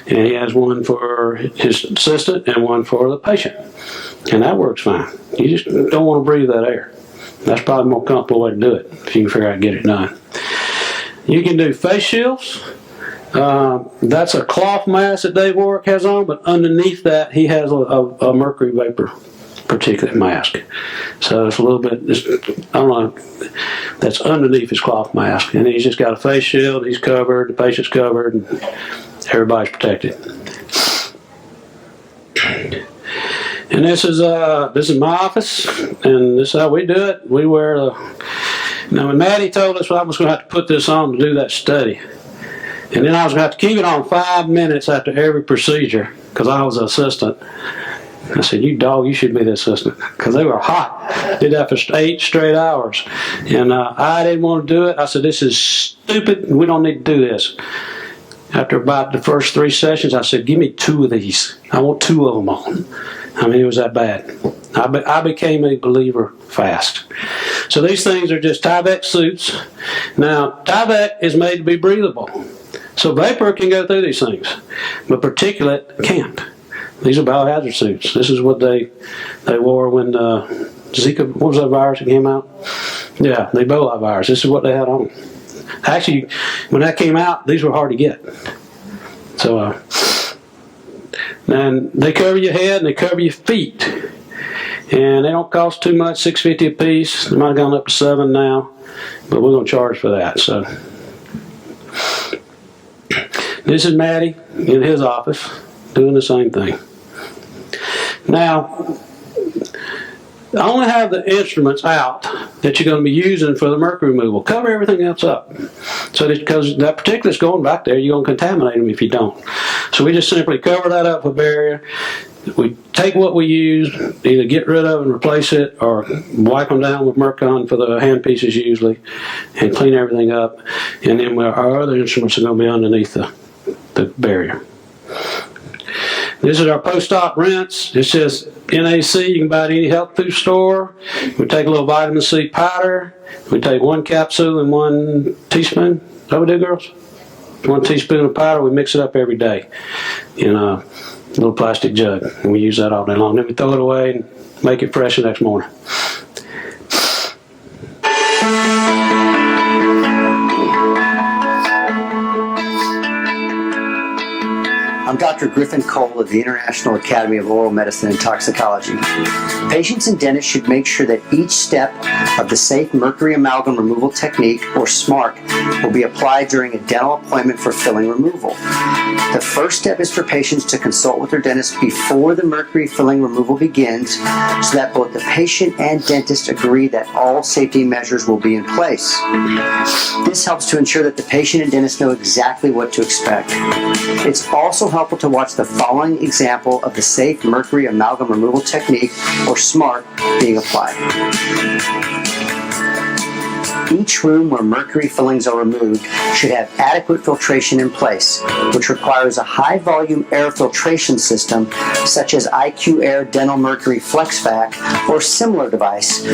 Speaker 2: And he has one for his assistant and one for the patient, and that works fine. You just don't want to breathe that air. That's probably a more comfortable way to do it if you can figure out how to get it done. You can do face shields. That's a cloth mask that Dave Warwick has on, but underneath that he has a mercury vapor particulate mask. So it's a little bit, I don't know, that's underneath his cloth mask. And he's just got a face shield, he's covered, the patient's covered, and everybody's protected. And this is my office, and this is how we do it. We wear now when Maddie told us I was going to have to put this on to do that study, and then I was going to have to keep it on 5 minutes after every procedure because I was an assistant. I said, you dog, you should be the assistant, because they were hot. Did that for 8 straight hours. And I didn't want to do it. I said, this is stupid. We don't need to do this. After about the first 3 sessions, I said, give me 2 of these. I want 2 of them on. I mean, it was that bad. I became a believer fast. So these things are just Tyvek suits. Now, Tyvek is made to be breathable. So vapor can go through these things, but particulate can't. These are biohazard suits. This is what they wore when Zika, what was that virus that came out? Yeah, the Ebola virus. This is what they had on. Actually, when that came out, these were hard to get. So, and they cover your head and they cover your feet. And they don't cost too much, $6.50 a piece. They might have gone up to $7 now, but we're going to charge for that. So, this is Maddie in his office doing the same thing. Now, I only have the instruments out that you're going to be using for the mercury removal. Cover everything else up. So because that particulate's going back there, you're going to contaminate them if you don't. So we just simply cover that up with barrier. We take what we use, either get rid of and replace it, or wipe them down with Mercon for the hand pieces usually, and clean everything up. And then our other instruments are going to be underneath the barrier. This is our post-op rinse. It says NAC. You can buy it at any health food store. We take a little vitamin C powder. We take 1 capsule and 1 teaspoon. Is that what we do, girls? 1 teaspoon of powder. We mix it up every day in a little plastic jug, and we use that all day long. Then we throw it away and make it fresh the next morning.
Speaker 1: I'm Dr. Griffin Cole of the International Academy of Oral Medicine and Toxicology. Patients and dentists should make sure that each step of the safe mercury amalgam removal technique, or SMART, will be applied during a dental appointment for filling removal. The first step is for patients to consult with their dentist before the mercury filling removal begins, so that both the patient and dentist agree that all safety measures will be in place. This helps to ensure that the patient and dentist know exactly what to expect. It's also helpful to watch the following example of the safe mercury amalgam removal technique, or SMART, being applied. Each room where mercury fillings are removed should have adequate filtration in place, which requires a high-volume air filtration system such as IQ Air Dental Mercury FlexVac or similar device,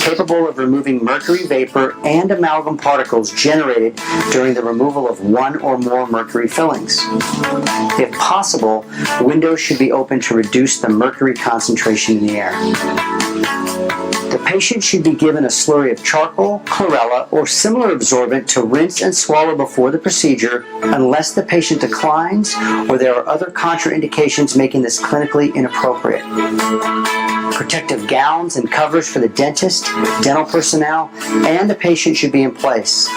Speaker 1: capable of removing mercury vapor and amalgam particles generated during the removal of one or more mercury fillings. If possible, windows should be open to reduce the mercury concentration in the air. The patient should be given a slurry of charcoal, chlorella, or similar absorbent to rinse and swallow before the procedure, unless the patient declines or there are other contraindications making this clinically inappropriate. Protective gowns and covers for the dentist, dental personnel, and the patient should be in place.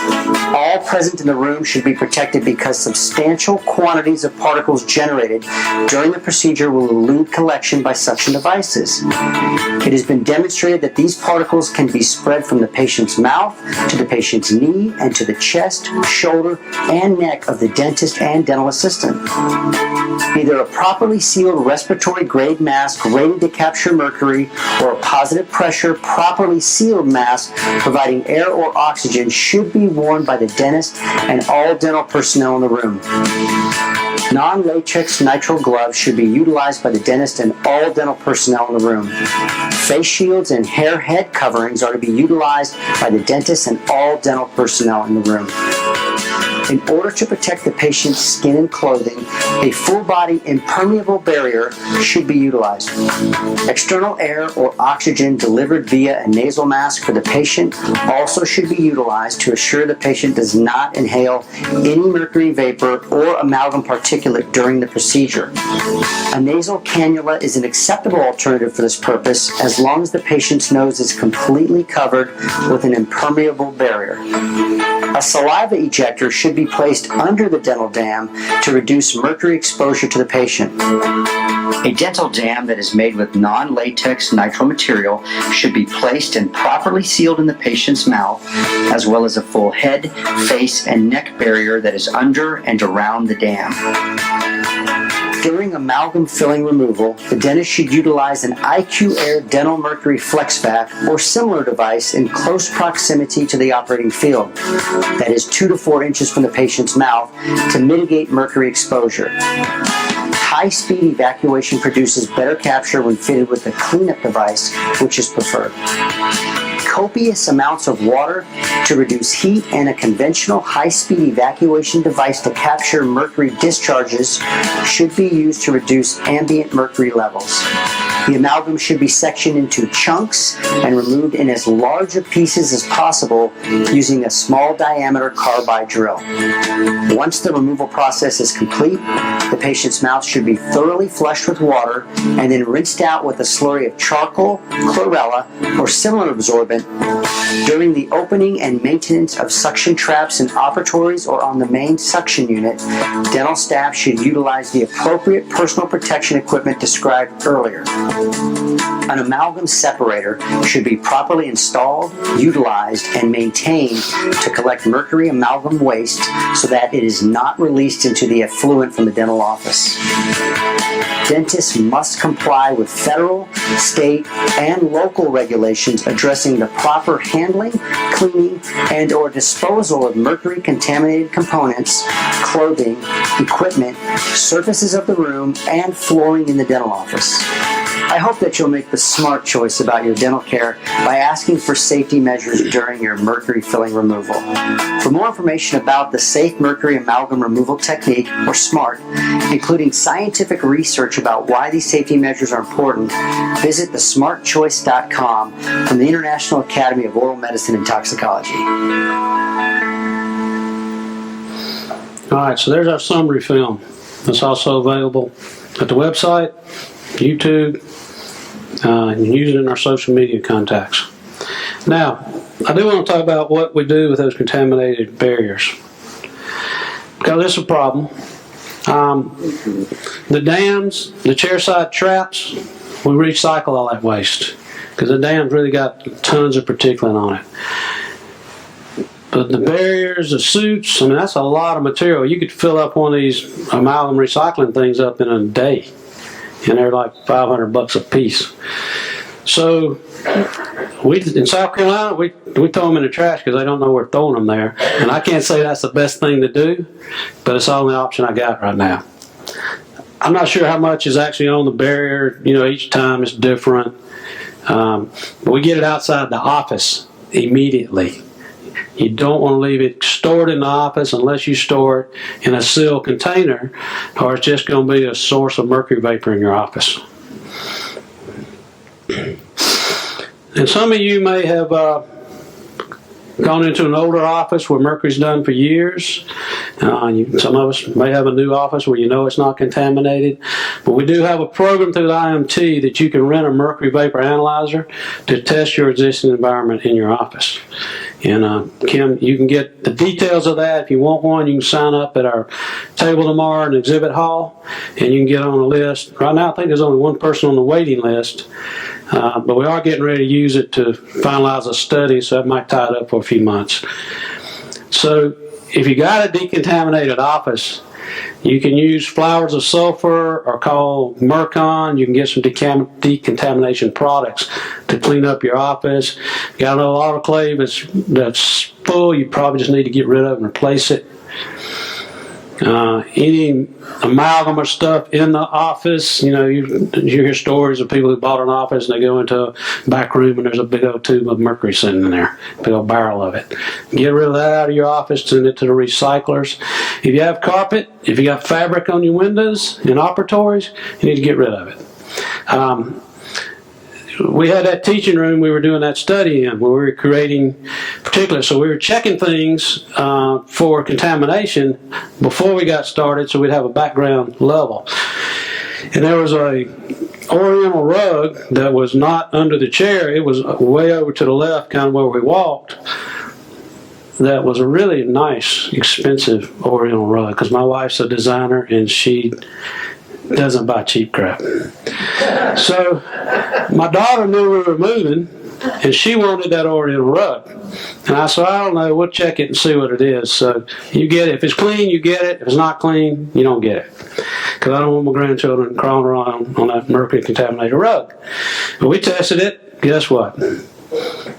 Speaker 1: All present in the room should be protected because substantial quantities of particles generated during the procedure will elude collection by suction devices. It has been demonstrated that these particles can be spread from the patient's mouth to the patient's knee and to the chest, shoulder, and neck of the dentist and dental assistant. Either a properly sealed respiratory grade mask rated to capture mercury or a positive pressure, properly sealed mask providing air or oxygen should be worn by the dentist and all dental personnel in the room. Non-latex nitrile gloves should be utilized by the dentist and all dental personnel in the room. Face shields and hair head coverings are to be utilized by the dentist and all dental personnel in the room. In order to protect the patient's skin and clothing, a full-body impermeable barrier should be utilized. External air or oxygen delivered via a nasal mask for the patient also should be utilized to assure the patient does not inhale any mercury vapor or amalgam particulate during the procedure. A nasal cannula is an acceptable alternative for this purpose as long as the patient's nose is completely covered with an impermeable barrier. A saliva ejector should be placed under the dental dam to reduce mercury exposure to the patient. A dental dam that is made with non-latex nitrile material should be placed and properly sealed in the patient's mouth, as well as a full head, face, and neck barrier that is under and around the dam. During amalgam filling removal, the dentist should utilize an IQ Air Dental Mercury FlexVac or similar device in close proximity to the operating field, that is 2 to 4 inches from the patient's mouth, to mitigate mercury exposure. High-speed evacuation produces better capture when fitted with a cleanup device, which is preferred. Copious amounts of water to reduce heat and a conventional high-speed evacuation device to capture mercury discharges should be used to reduce ambient mercury levels. The amalgam should be sectioned into chunks and removed in as large of pieces as possible using a small diameter carbide drill. Once the removal process is complete, the patient's mouth should be thoroughly flushed with water and then rinsed out with a slurry of charcoal, chlorella, or similar absorbent. During the opening and maintenance of suction traps in operatories or on the main suction unit, dental staff should utilize the appropriate personal protection equipment described earlier. An amalgam separator should be properly installed, utilized, and maintained to collect mercury amalgam waste so that it is not released into the effluent from the dental office. Dentists must comply with federal, state, and local regulations addressing the proper handling, cleaning, and or disposal of mercury-contaminated components, clothing, equipment, surfaces of the room, and flooring in the dental office. I hope that you'll make the smart choice about your dental care by asking for safety measures during your mercury filling removal. For more information about the Safe Mercury Amalgam Removal Technique, or SMART, including scientific research about why these safety measures are important, visit thesmartchoice.com from the International Academy of Oral Medicine and Toxicology.
Speaker 2: All right, so there's our summary film. It's also available at the website, YouTube, and use it in our social media contacts. Now, I do want to talk about what we do with those contaminated barriers, because it's a problem. The dams, the chairside traps, we recycle all that waste because the dam's really got tons of particulate on it. But the barriers, the suits, I mean, that's a lot of material. You could fill up one of these amalgam recycling things up in a day, and they're like $500 a piece. So in South Carolina, we throw them in the trash because they don't know we're throwing them there. And I can't say that's the best thing to do, but it's the only option I got right now. I'm not sure how much is actually on the barrier. You know, each time it's different. But we get it outside the office immediately. You don't want to leave it stored in the office unless you store it in a sealed container, or it's just going to be a source of mercury vapor in your office. And some of you may have gone into an older office where mercury's done for years. Some of us may have a new office where you know it's not contaminated. But we do have a program through the IAOMT that you can rent a mercury vapor analyzer to test your existing environment in your office. And Kim, you can get the details of that. If you want one, you can sign up at our table tomorrow in the exhibit hall, and you can get on a list. Right now, I think there's only one person on the waiting list, but we are getting ready to use it to finalize a study, so that might tie it up for a few months. So if you got a decontaminated office, you can use flowers of sulfur or call Mercon. You can get some decontamination products to clean up your office. Got an old autoclave that's full, you probably just need to get rid of and replace it. Any amalgam or stuff in the office, you know, you hear stories of people who bought an office and they go into a back room and there's a big old tube of mercury sitting in there, a big old barrel of it. Get rid of that out of your office, send it to the recyclers. If you have carpet, if you got fabric on your windows in operatories, you need to get rid of it. We had that teaching room we were doing that study in where we were creating particulate. So we were checking things for contamination before we got started so we'd have a background level. And there was a oriental rug that was not under the chair. It was way over to the left, kind of where we walked. That was a really nice, expensive oriental rug because my wife's a designer and she doesn't buy cheap crap. So my daughter knew we were moving and she wanted that oriental rug. And I said, I don't know, we'll check it and see what it is. So you get it. If it's clean, you get it. If it's not clean, you don't get it. Because I don't want my grandchildren crawling around on that mercury contaminated rug. But we tested it. Guess what?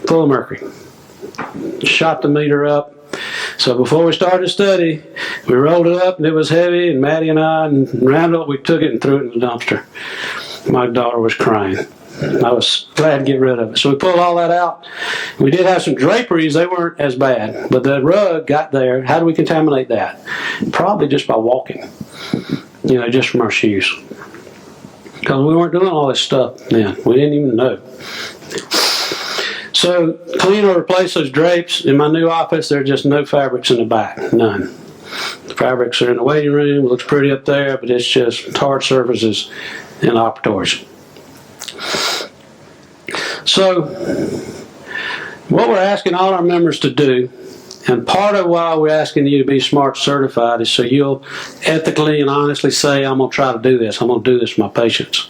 Speaker 2: Full of mercury. Shot the meter up. So before we started the study, we rolled it up and it was heavy, and Maddie and I and Randall, we took it and threw it in the dumpster. My daughter was crying. I was glad to get rid of it. So we pulled all that out. We did have some draperies. They weren't as bad, but the rug got there. How do we contaminate that? Probably just by walking, you know, just from our shoes. Because we weren't doing all this stuff then. We didn't even know. So clean or replace those drapes. In my new office, there are just no fabrics in the back, none. The fabrics are in the waiting room. It looks pretty up there, but it's just hard surfaces in operatories. So what we're asking all our members to do, and part of why we're asking you to be SMART certified, is so you'll ethically and honestly say, I'm going to try to do this. I'm going to do this for my patients.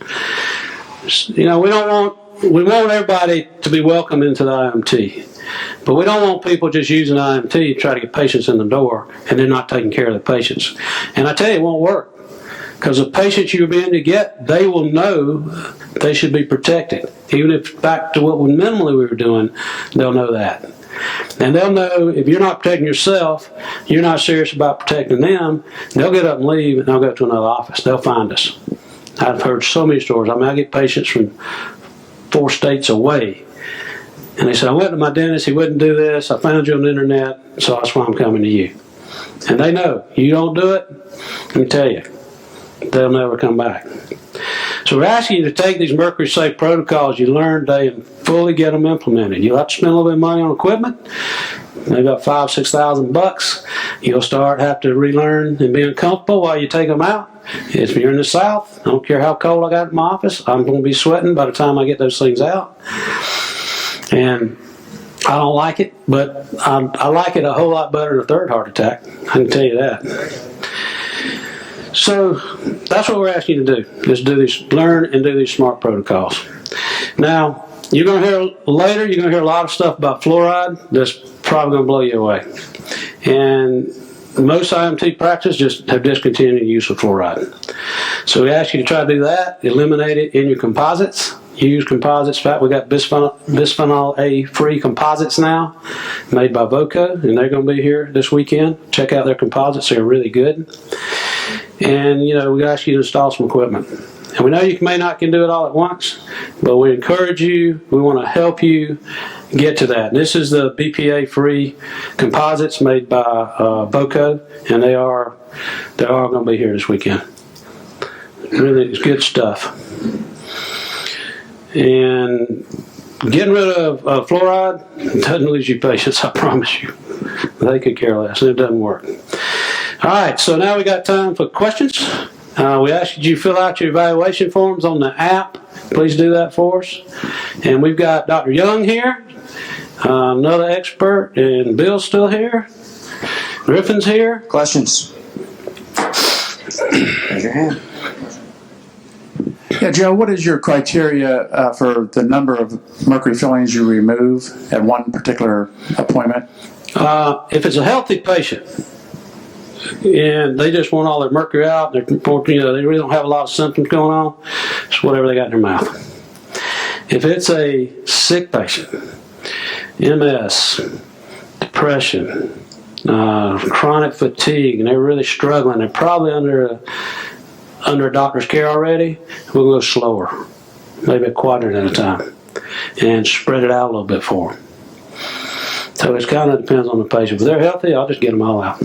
Speaker 2: You know, we want everybody to be welcome into the IAOMT, but we don't want people just using IAOMT to try to get patients in the door and they're not taking care of the patients. And I tell you, it won't work. Because the patients you're being to get, they will know they should be protected. Even if back to what minimally we were doing, they'll know that. And they'll know if you're not protecting yourself, you're not serious about protecting them, they'll get up and leave and they'll go to another office. They'll find us. I've heard so many stories. I mean, I get patients from 4 states away. And they said, I went to my dentist, he wouldn't do this, I found you on the internet, so that's why I'm coming to you. And they know, you don't do it, let me tell you, they'll never come back. So we're asking you to take these mercury safe protocols you learned today and fully get them implemented. You'll have to spend a little bit of money on equipment, maybe about $5,000-6,000. You'll have to relearn and be uncomfortable while you take them out. If you're in the South, I don't care how cold I got in my office, I'm going to be sweating by the time I get those things out. And I don't like it, but I like it a whole lot better than a third heart attack. I can tell you that. So that's what we're asking you to do, is learn and do these smart protocols. Now, you're going to hear later, you're going to hear a lot of stuff about fluoride that's probably going to blow you away. And most IMT practices have discontinued the use of fluoride. So we ask you to try to do that, eliminate it in your composites. You use composites. In fact, we got bisphenol A-free composites now, made by Voco, and they're going to be here this weekend. Check out their composites; they're really good. And we ask you to install some equipment. And we know you may not can do it all at once, but we encourage you. We want to help you get to that. This is the BPA-free composites made by Voco, and they are going to be here this weekend. Really, it's good stuff. And getting rid of fluoride doesn't lose you patients, I promise you. They could care less, and it doesn't work. All right, so now we got time for questions. We ask you to fill out your evaluation forms on the app. Please do that for us. And we've got Dr. Young here, another expert, and Bill's still here. Griffin's here.
Speaker 1: Questions? Raise your hand.
Speaker 12: Yeah, Joe, what is your criteria for the number of mercury fillings you remove at one particular appointment?
Speaker 2: If it's a healthy patient and they just want all their mercury out, they really don't have a lot of symptoms going on, it's whatever they got in their mouth. If it's a sick patient, MS, depression, chronic fatigue, and they're really struggling, they're probably under a doctor's care already, we'll go slower, maybe a quadrant at a time, and spread it out a little bit for them. So it kind of depends on the patient. If they're healthy, I'll just get them all out.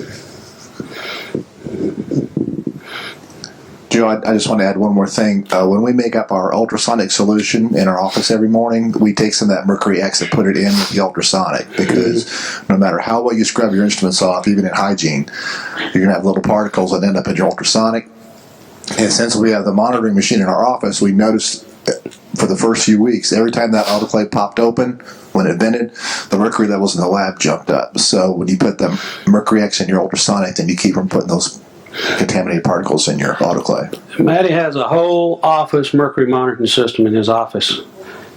Speaker 13: Joe, I just want to add one more thing. When we make up our ultrasonic solution in our office every morning, we take some of that mercury X and put it in with the ultrasonic, because no matter how well you scrub your instruments off, even in hygiene, you're going to have little particles that end up in your ultrasonic. And since we have the monitoring machine in our office, we noticed for the first few weeks, every time that autoclave popped open, when it vented, the mercury levels in the lab jumped up. So when you put the mercury X in your ultrasonic, then you keep from putting those contaminated particles in your autoclave.
Speaker 2: Matty has a whole office mercury monitoring system in his office,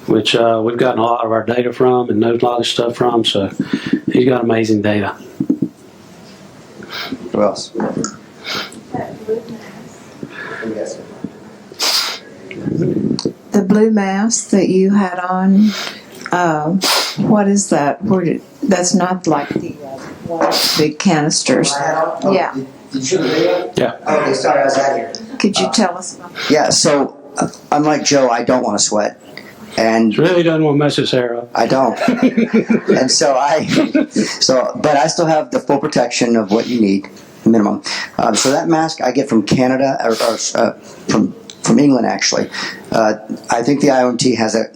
Speaker 2: which we've gotten a lot of our data from and knows a lot of stuff from, so he's got amazing data.
Speaker 1: Who else?
Speaker 14: The blue mask that you had on, what is that? That's not like the big canisters. Yeah.
Speaker 1: Did you shoot the video?
Speaker 2: Yeah.
Speaker 1: Okay, sorry, I was out here.
Speaker 14: Could you tell us about that?
Speaker 1: Yeah, so unlike Joe, I don't want to sweat. And
Speaker 2: he really doesn't want to mess his hair up.
Speaker 1: I don't. And but I still have the full protection of what you need, minimum. So that mask I get from Canada, or from England actually. I think the IAOMT has it.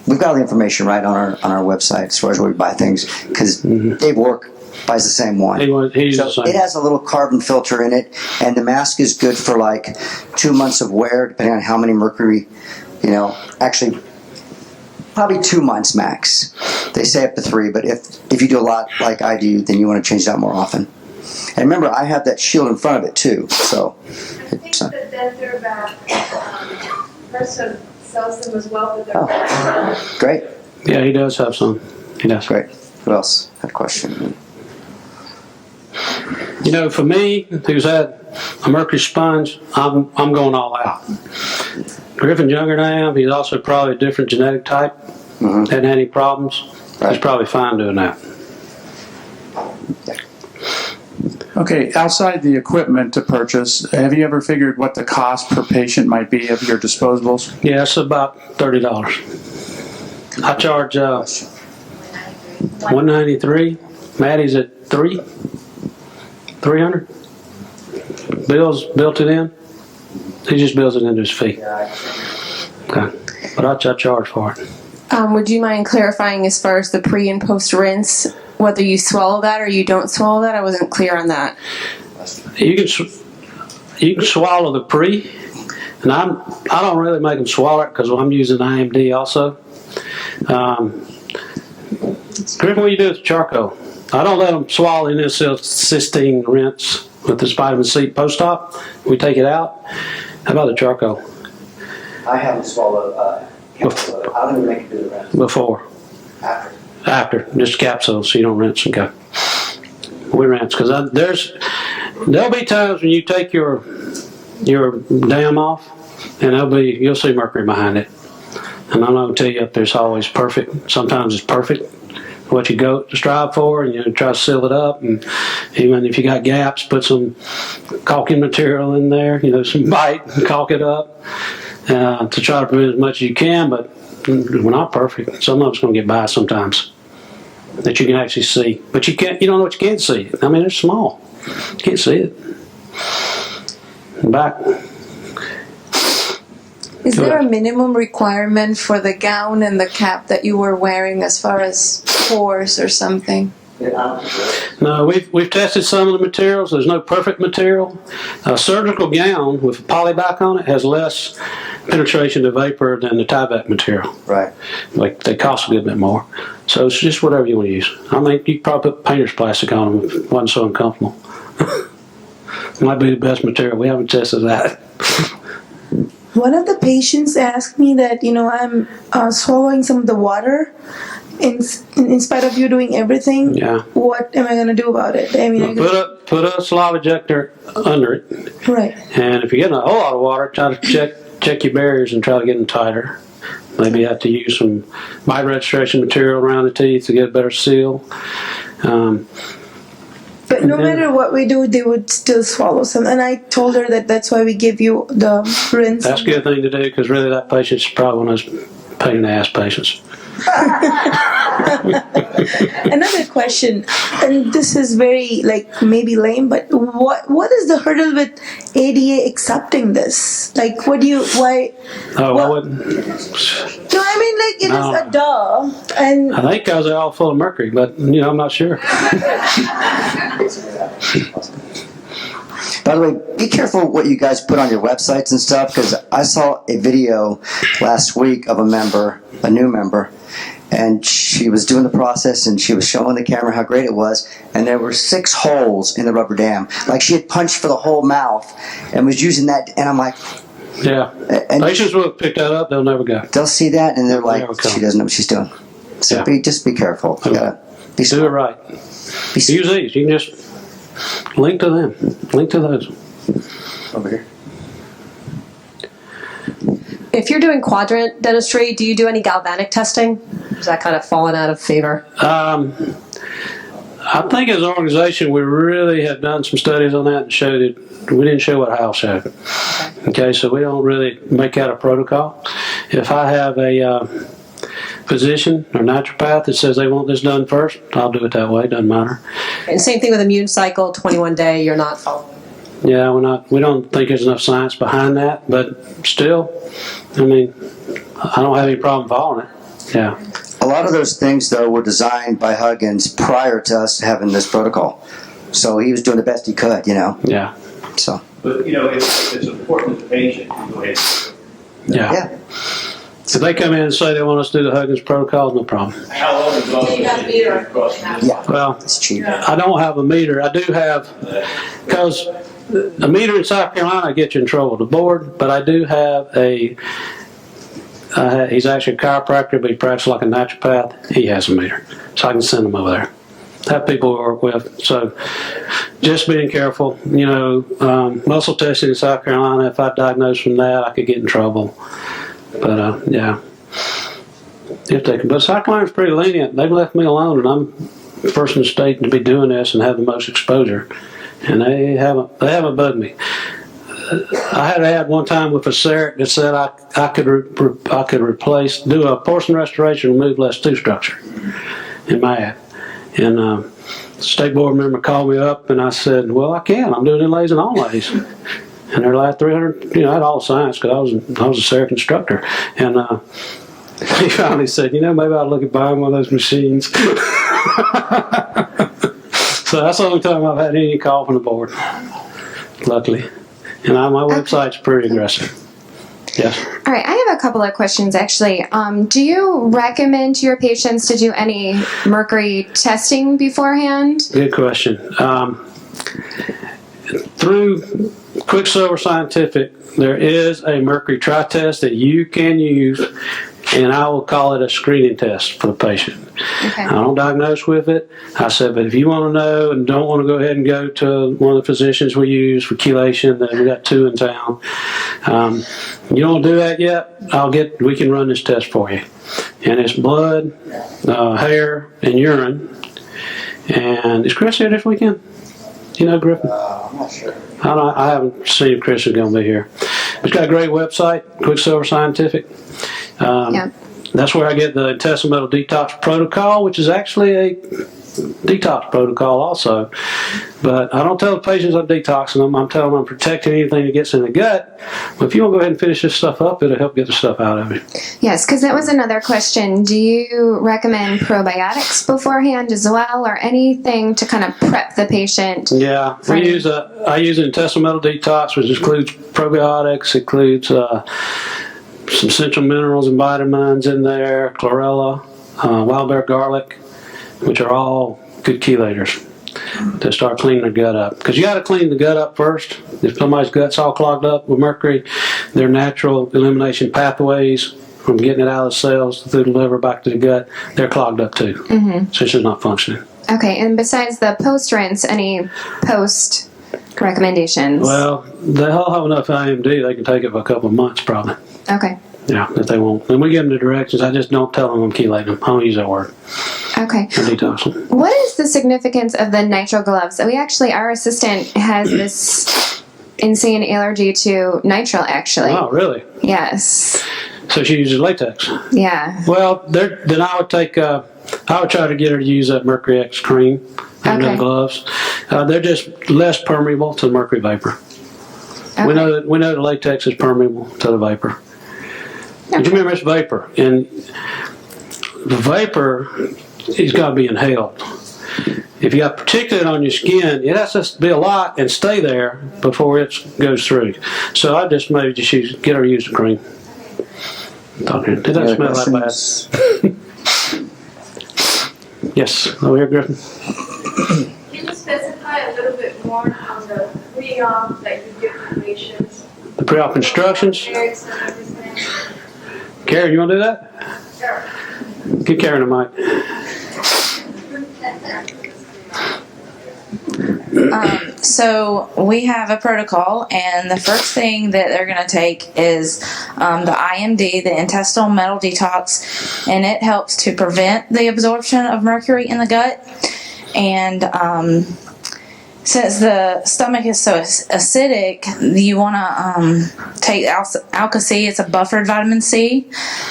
Speaker 1: We've got all the information right on our website as far as where we buy things, because Dave Work buys the same one.
Speaker 2: He's the same.
Speaker 1: It has a little carbon filter in it, and the mask is good for like 2 months of wear, depending on how many mercury, actually probably 2 months max. They say up to 3, but if you do a lot like I do, then you want to change it out more often. And remember, I have that shield in front of it too, so.
Speaker 6: I think that they're about person sells them as well, but they're
Speaker 1: Great.
Speaker 2: Yeah, he does have some. He does.
Speaker 1: Great. Who else had a question?
Speaker 2: For me, who's had a mercury sponge, I'm going all out. Griffin's younger than I am. He's also probably a different genetic type. Hadn't had any problems. Right. He's probably fine doing that.
Speaker 12: Okay, outside the equipment to purchase, have you ever figured what the cost per patient might be of your disposables?
Speaker 2: Yeah, it's about $30. I charge $193. Maddie's at $300. Bill's built it in. He just bills it into his fee. Okay. But I charge for it.
Speaker 15: Would you mind clarifying as far as the pre and post rinse, whether you swallow that or you don't swallow that? I wasn't clear on that.
Speaker 2: You can swallow the pre, and I don't really make them swallow it because I'm using IAOMT also. Here's what you do with charcoal. I don't let them swallow in this cysteine rinse with this vitamin C post-op. We take it out. How about the charcoal?
Speaker 1: I haven't swallowed capsule. I don't even make it do the rinse.
Speaker 2: Before. After. Just capsules so you don't rinse and go. We rinse because there'll be times when you take your dam off and you'll see mercury behind it. And I'm not going to tell you up there's always perfect. Sometimes it's perfect. What you go to strive for, and you try to seal it up, and even if you got gaps, put some caulking material in there, some bite, and caulk it up to try to prevent as much as you can. But we're not perfect. Some of it's going to get by sometimes that you can actually see, but you can't. You don't know what you can't see. I mean, it's small. You can't see it. Back.
Speaker 6: Is there a minimum requirement for the gown and the cap that you were wearing as far as pores or something?
Speaker 2: No, we've tested some of the materials. There's no perfect material. A surgical gown with a polyback on it has less penetration to vapor than the Tyvek material.
Speaker 1: Right.
Speaker 2: Like they cost a good bit more. So it's just whatever you want to use. I mean, you could probably put painter's plastic on them if it wasn't so uncomfortable. Might be the best material. We haven't tested that.
Speaker 16: One of the patients asked me that, I'm swallowing some of the water in spite of you doing everything.
Speaker 2: Yeah.
Speaker 16: What am I going to do about it? I mean,
Speaker 2: put a saliva ejector under it.
Speaker 16: Right.
Speaker 2: And if you're getting a whole lot of water, try to check your barriers and try to get them tighter. Maybe you have to use some bite registration material around the teeth to get a better seal.
Speaker 16: But no matter what we do, they would still swallow some. And I told her that that's why we give you the rinse.
Speaker 2: That's a good thing to do because really that patient's probably one of those pain in the ass patients.
Speaker 16: Another question, and this is very maybe lame, but what is the hurdle with ADA accepting this? Why?
Speaker 2: Oh, I wouldn't.
Speaker 16: No, I mean it is a duh, and
Speaker 2: I think because they're all full of mercury, but I'm not sure.
Speaker 1: By the way, be careful what you guys put on your websites and stuff, because I saw a video last week of a new member, and she was doing the process and she was showing the camera how great it was, and there were 6 holes in the rubber dam. Like she had punched for the whole mouth and was using that, and I'm like...
Speaker 2: Yeah. And patients will pick that up, they'll never go.
Speaker 1: They'll see that and they're like, she doesn't know what she's doing. So just be careful. You gotta be smart.
Speaker 2: Do it right. Use these. You can just link to them. Link to those.
Speaker 1: Over here.
Speaker 17: If you're doing quadrant dentistry, do you do any galvanic testing? Is that kind of fallen out of favor?
Speaker 2: I think as an organization, we really have done some studies on that and showed it. We didn't show what Hal showed. Okay, so we don't really make that a protocol. If I have a physician or naturopath that says they want this done first, I'll do it that way. Doesn't matter.
Speaker 17: And same thing with immune cycle, 21 day, you're not following.
Speaker 2: Yeah, we don't think there's enough science behind that, but still, I mean, I don't have any problem following it. Yeah.
Speaker 1: A lot of those things, though, were designed by Huggins prior to us having this protocol. So he was doing the best he could,
Speaker 2: Yeah.
Speaker 1: So.
Speaker 11: But, if it's important to the patient, you go ahead.
Speaker 2: Yeah. If they come in and say they want us to do the Huggins protocol, no problem.
Speaker 11: How long is also?
Speaker 1: Yeah.
Speaker 2: Well,
Speaker 1: it's cheap.
Speaker 2: I don't have a meter. I do have, because a meter in South Carolina gets you in trouble, the board, but I do have he's actually a chiropractor, but he practices like a naturopath. He has a meter, so I can send him over there. Have people to work with. So just being careful. Muscle testing in South Carolina, if I diagnosed from that, I could get in trouble. But yeah, if they can. But South Carolina's pretty lenient. They've left me alone, and I'm the person in the state to be doing this and have the most exposure. And they haven't bugged me. I had one time with a CERT that said I could replace, do a porcelain restoration, remove less tooth structure in my ad. And the state board member called me up and I said, well, I can. I'm doing inlays and onlays. And their last 300, I had all science because I was a CEREC instructor. And he finally said, maybe I'll look at buying one of those machines. So that's the only time I've had any call from the board, luckily. And my website's pretty aggressive. Yes.
Speaker 15: All right, I have a couple of questions actually. Do you recommend to your patients to do any mercury testing beforehand?
Speaker 2: Good question. Through Quicksilver Scientific, there is a mercury tri-test that you can use, and I will call it a screening test for the patient.
Speaker 15: Okay.
Speaker 2: I don't diagnose with it. I said, but if you want to know and don't want to go ahead and go to one of the physicians we use for chelation, then we got 2 in town. You don't do that yet? We can run this test for you. And it's blood, hair, and urine. And is Chris here this weekend? Griffin?
Speaker 1: I'm not sure.
Speaker 2: I haven't seen if Chris is going to be here. It's got a great website, Quicksilver Scientific.
Speaker 15: Yeah.
Speaker 2: That's where I get the intestinal metal detox protocol, which is actually a detox protocol also. But I don't tell the patients I'm detoxing them. I'm telling them I'm protecting anything that gets in the gut. But if you want to go ahead and finish this stuff up, it'll help get the stuff out of it.
Speaker 15: Yes, because that was another question. Do you recommend probiotics beforehand as well, or anything to kind of prep the patient?
Speaker 2: Yeah, I use an intestinal metal detox, which includes probiotics, includes some essential minerals and vitamins in there, chlorella, wild bear garlic, which are all good chelators to start cleaning the gut up. Because you got to clean the gut up first. If somebody's gut's all clogged up with mercury, their natural elimination pathways from getting it out of the cells through the liver back to the gut, they're clogged up too.
Speaker 15: Mm-hmm.
Speaker 2: So it's just not functioning.
Speaker 15: Okay, and besides the post-rinse, any post recommendations?
Speaker 2: Well, they'll have enough IAOMT, they can take it for a couple of months probably.
Speaker 15: Okay.
Speaker 2: Yeah, if they won't. And we give them the directions. I just don't tell them I'm chelating them. I don't use that word.
Speaker 15: Okay.
Speaker 2: For detoxing.
Speaker 15: What is the significance of the nitrile gloves? Our assistant has this insane allergy to nitrile, actually.
Speaker 2: Oh, really?
Speaker 15: Yes.
Speaker 2: So she uses latex?
Speaker 15: Yeah.
Speaker 2: Well, then I would try to get her to use that Mercury X cream and the gloves. They're just less permeable to the mercury vapor. Okay. We know that latex is permeable to the vapor. Okay. But you remember it's vapor, and the vapor has got to be inhaled. If you got particulate on your skin, it has to be a lot and stay there before it goes through. So I just maybe get her to use the cream. Did that smell that bad? Yes, over here, Griffin.
Speaker 6: Can you specify a little bit more on the pre-op that you give the patients?
Speaker 2: The pre-op instructions? Karen, you want to do that?
Speaker 6: Sure.
Speaker 2: Give Karen a mic.
Speaker 18: So we have a protocol, and the first thing that they're going to take is the IMD, the intestinal metal detox, and it helps to prevent the absorption of mercury in the gut. And since the stomach is so acidic, you want to take Alka-C. It's a buffered vitamin C.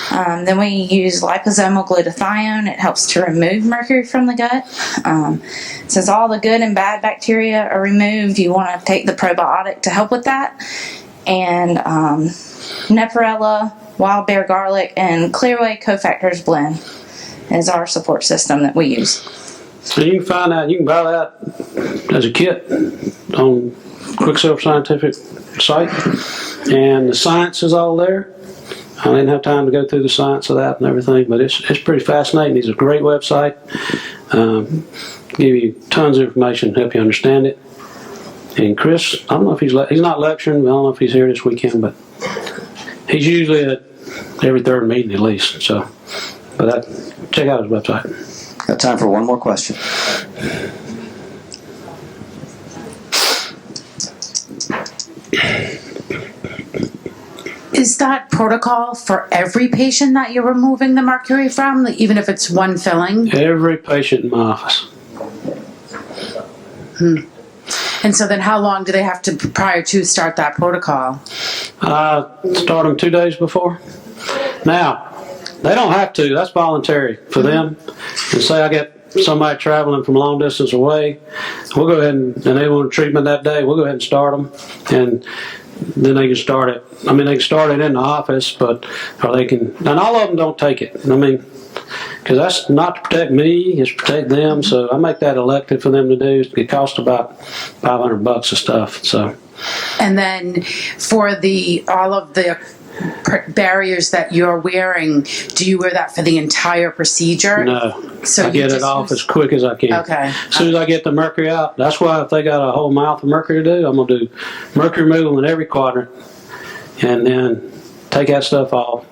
Speaker 18: Then we use liposomal glutathione. It helps to remove mercury from the gut. Since all the good and bad bacteria are removed, you want to take the probiotic to help with that. And Neparella, wild bear garlic, and Clearway cofactors blend is our support system that we use.
Speaker 2: So you can buy that as a kit on Quicksilver Scientific site, and the science is all there. I didn't have time to go through the science of that and everything, but it's pretty fascinating. It's a great website. Give you tons of information to help you understand it. And Chris, I don't know if he's not lecturing. I don't know if he's here this weekend, but he's usually at every third meeting at least. So, but check out his website.
Speaker 1: Got time for one more question.
Speaker 19: Is that protocol for every patient that you're removing the mercury from, even if it's one filling?
Speaker 2: Every patient in my office.
Speaker 19: And so then how long do they have to, prior to start that protocol?
Speaker 2: Start them 2 days before. Now, they don't have to. That's voluntary for them. And say I get somebody traveling from a long distance away, we'll go ahead and they want treatment that day, we'll go ahead and start them. And then they can start it. I mean, they can start it in the office, but or they can. And all of them don't take it. I mean, because that's not to protect me; it's to protect them. So I make that elective for them to do. It costs about $500 of stuff. So.
Speaker 19: And then for all of the barriers that you're wearing, do you wear that for the entire procedure?
Speaker 2: No.
Speaker 19: So
Speaker 2: I get it off as quick as I can.
Speaker 19: Okay.
Speaker 2: As soon as I get the mercury out, that's why if they got a whole mouth of mercury to do, I'm going to do mercury removal in every quadrant and then take that stuff off,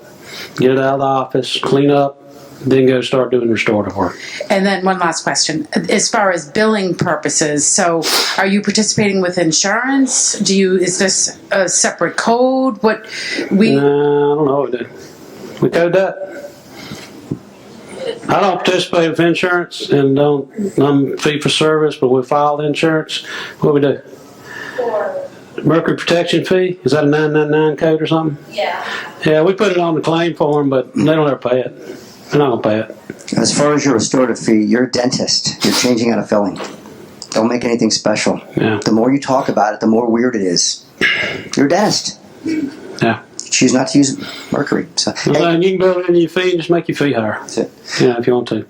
Speaker 2: get it out of the office, clean up, then go start doing restorative work.
Speaker 19: And then one last question. As far as billing purposes, so are you participating with insurance? Is this a separate code? No,
Speaker 2: I don't know. We code that. I don't participate with insurance and I'm fee for service, but we file insurance. What we do? Mercury protection fee? Is that a 999 code or something?
Speaker 18: Yeah.
Speaker 2: Yeah, we put it on the claim form, but they don't ever pay it. They're not going to pay it.
Speaker 1: As far as your restorative fee, you're a dentist. You're changing out a filling. Don't make anything special.
Speaker 2: Yeah.
Speaker 1: The more you talk about it, the more weird it is. You're a dentist.
Speaker 2: Yeah.
Speaker 1: You choose not to use mercury. So,
Speaker 2: Well, you can build it in your fee and just make your fee higher.
Speaker 1: That's it.
Speaker 2: Yeah, if you want to.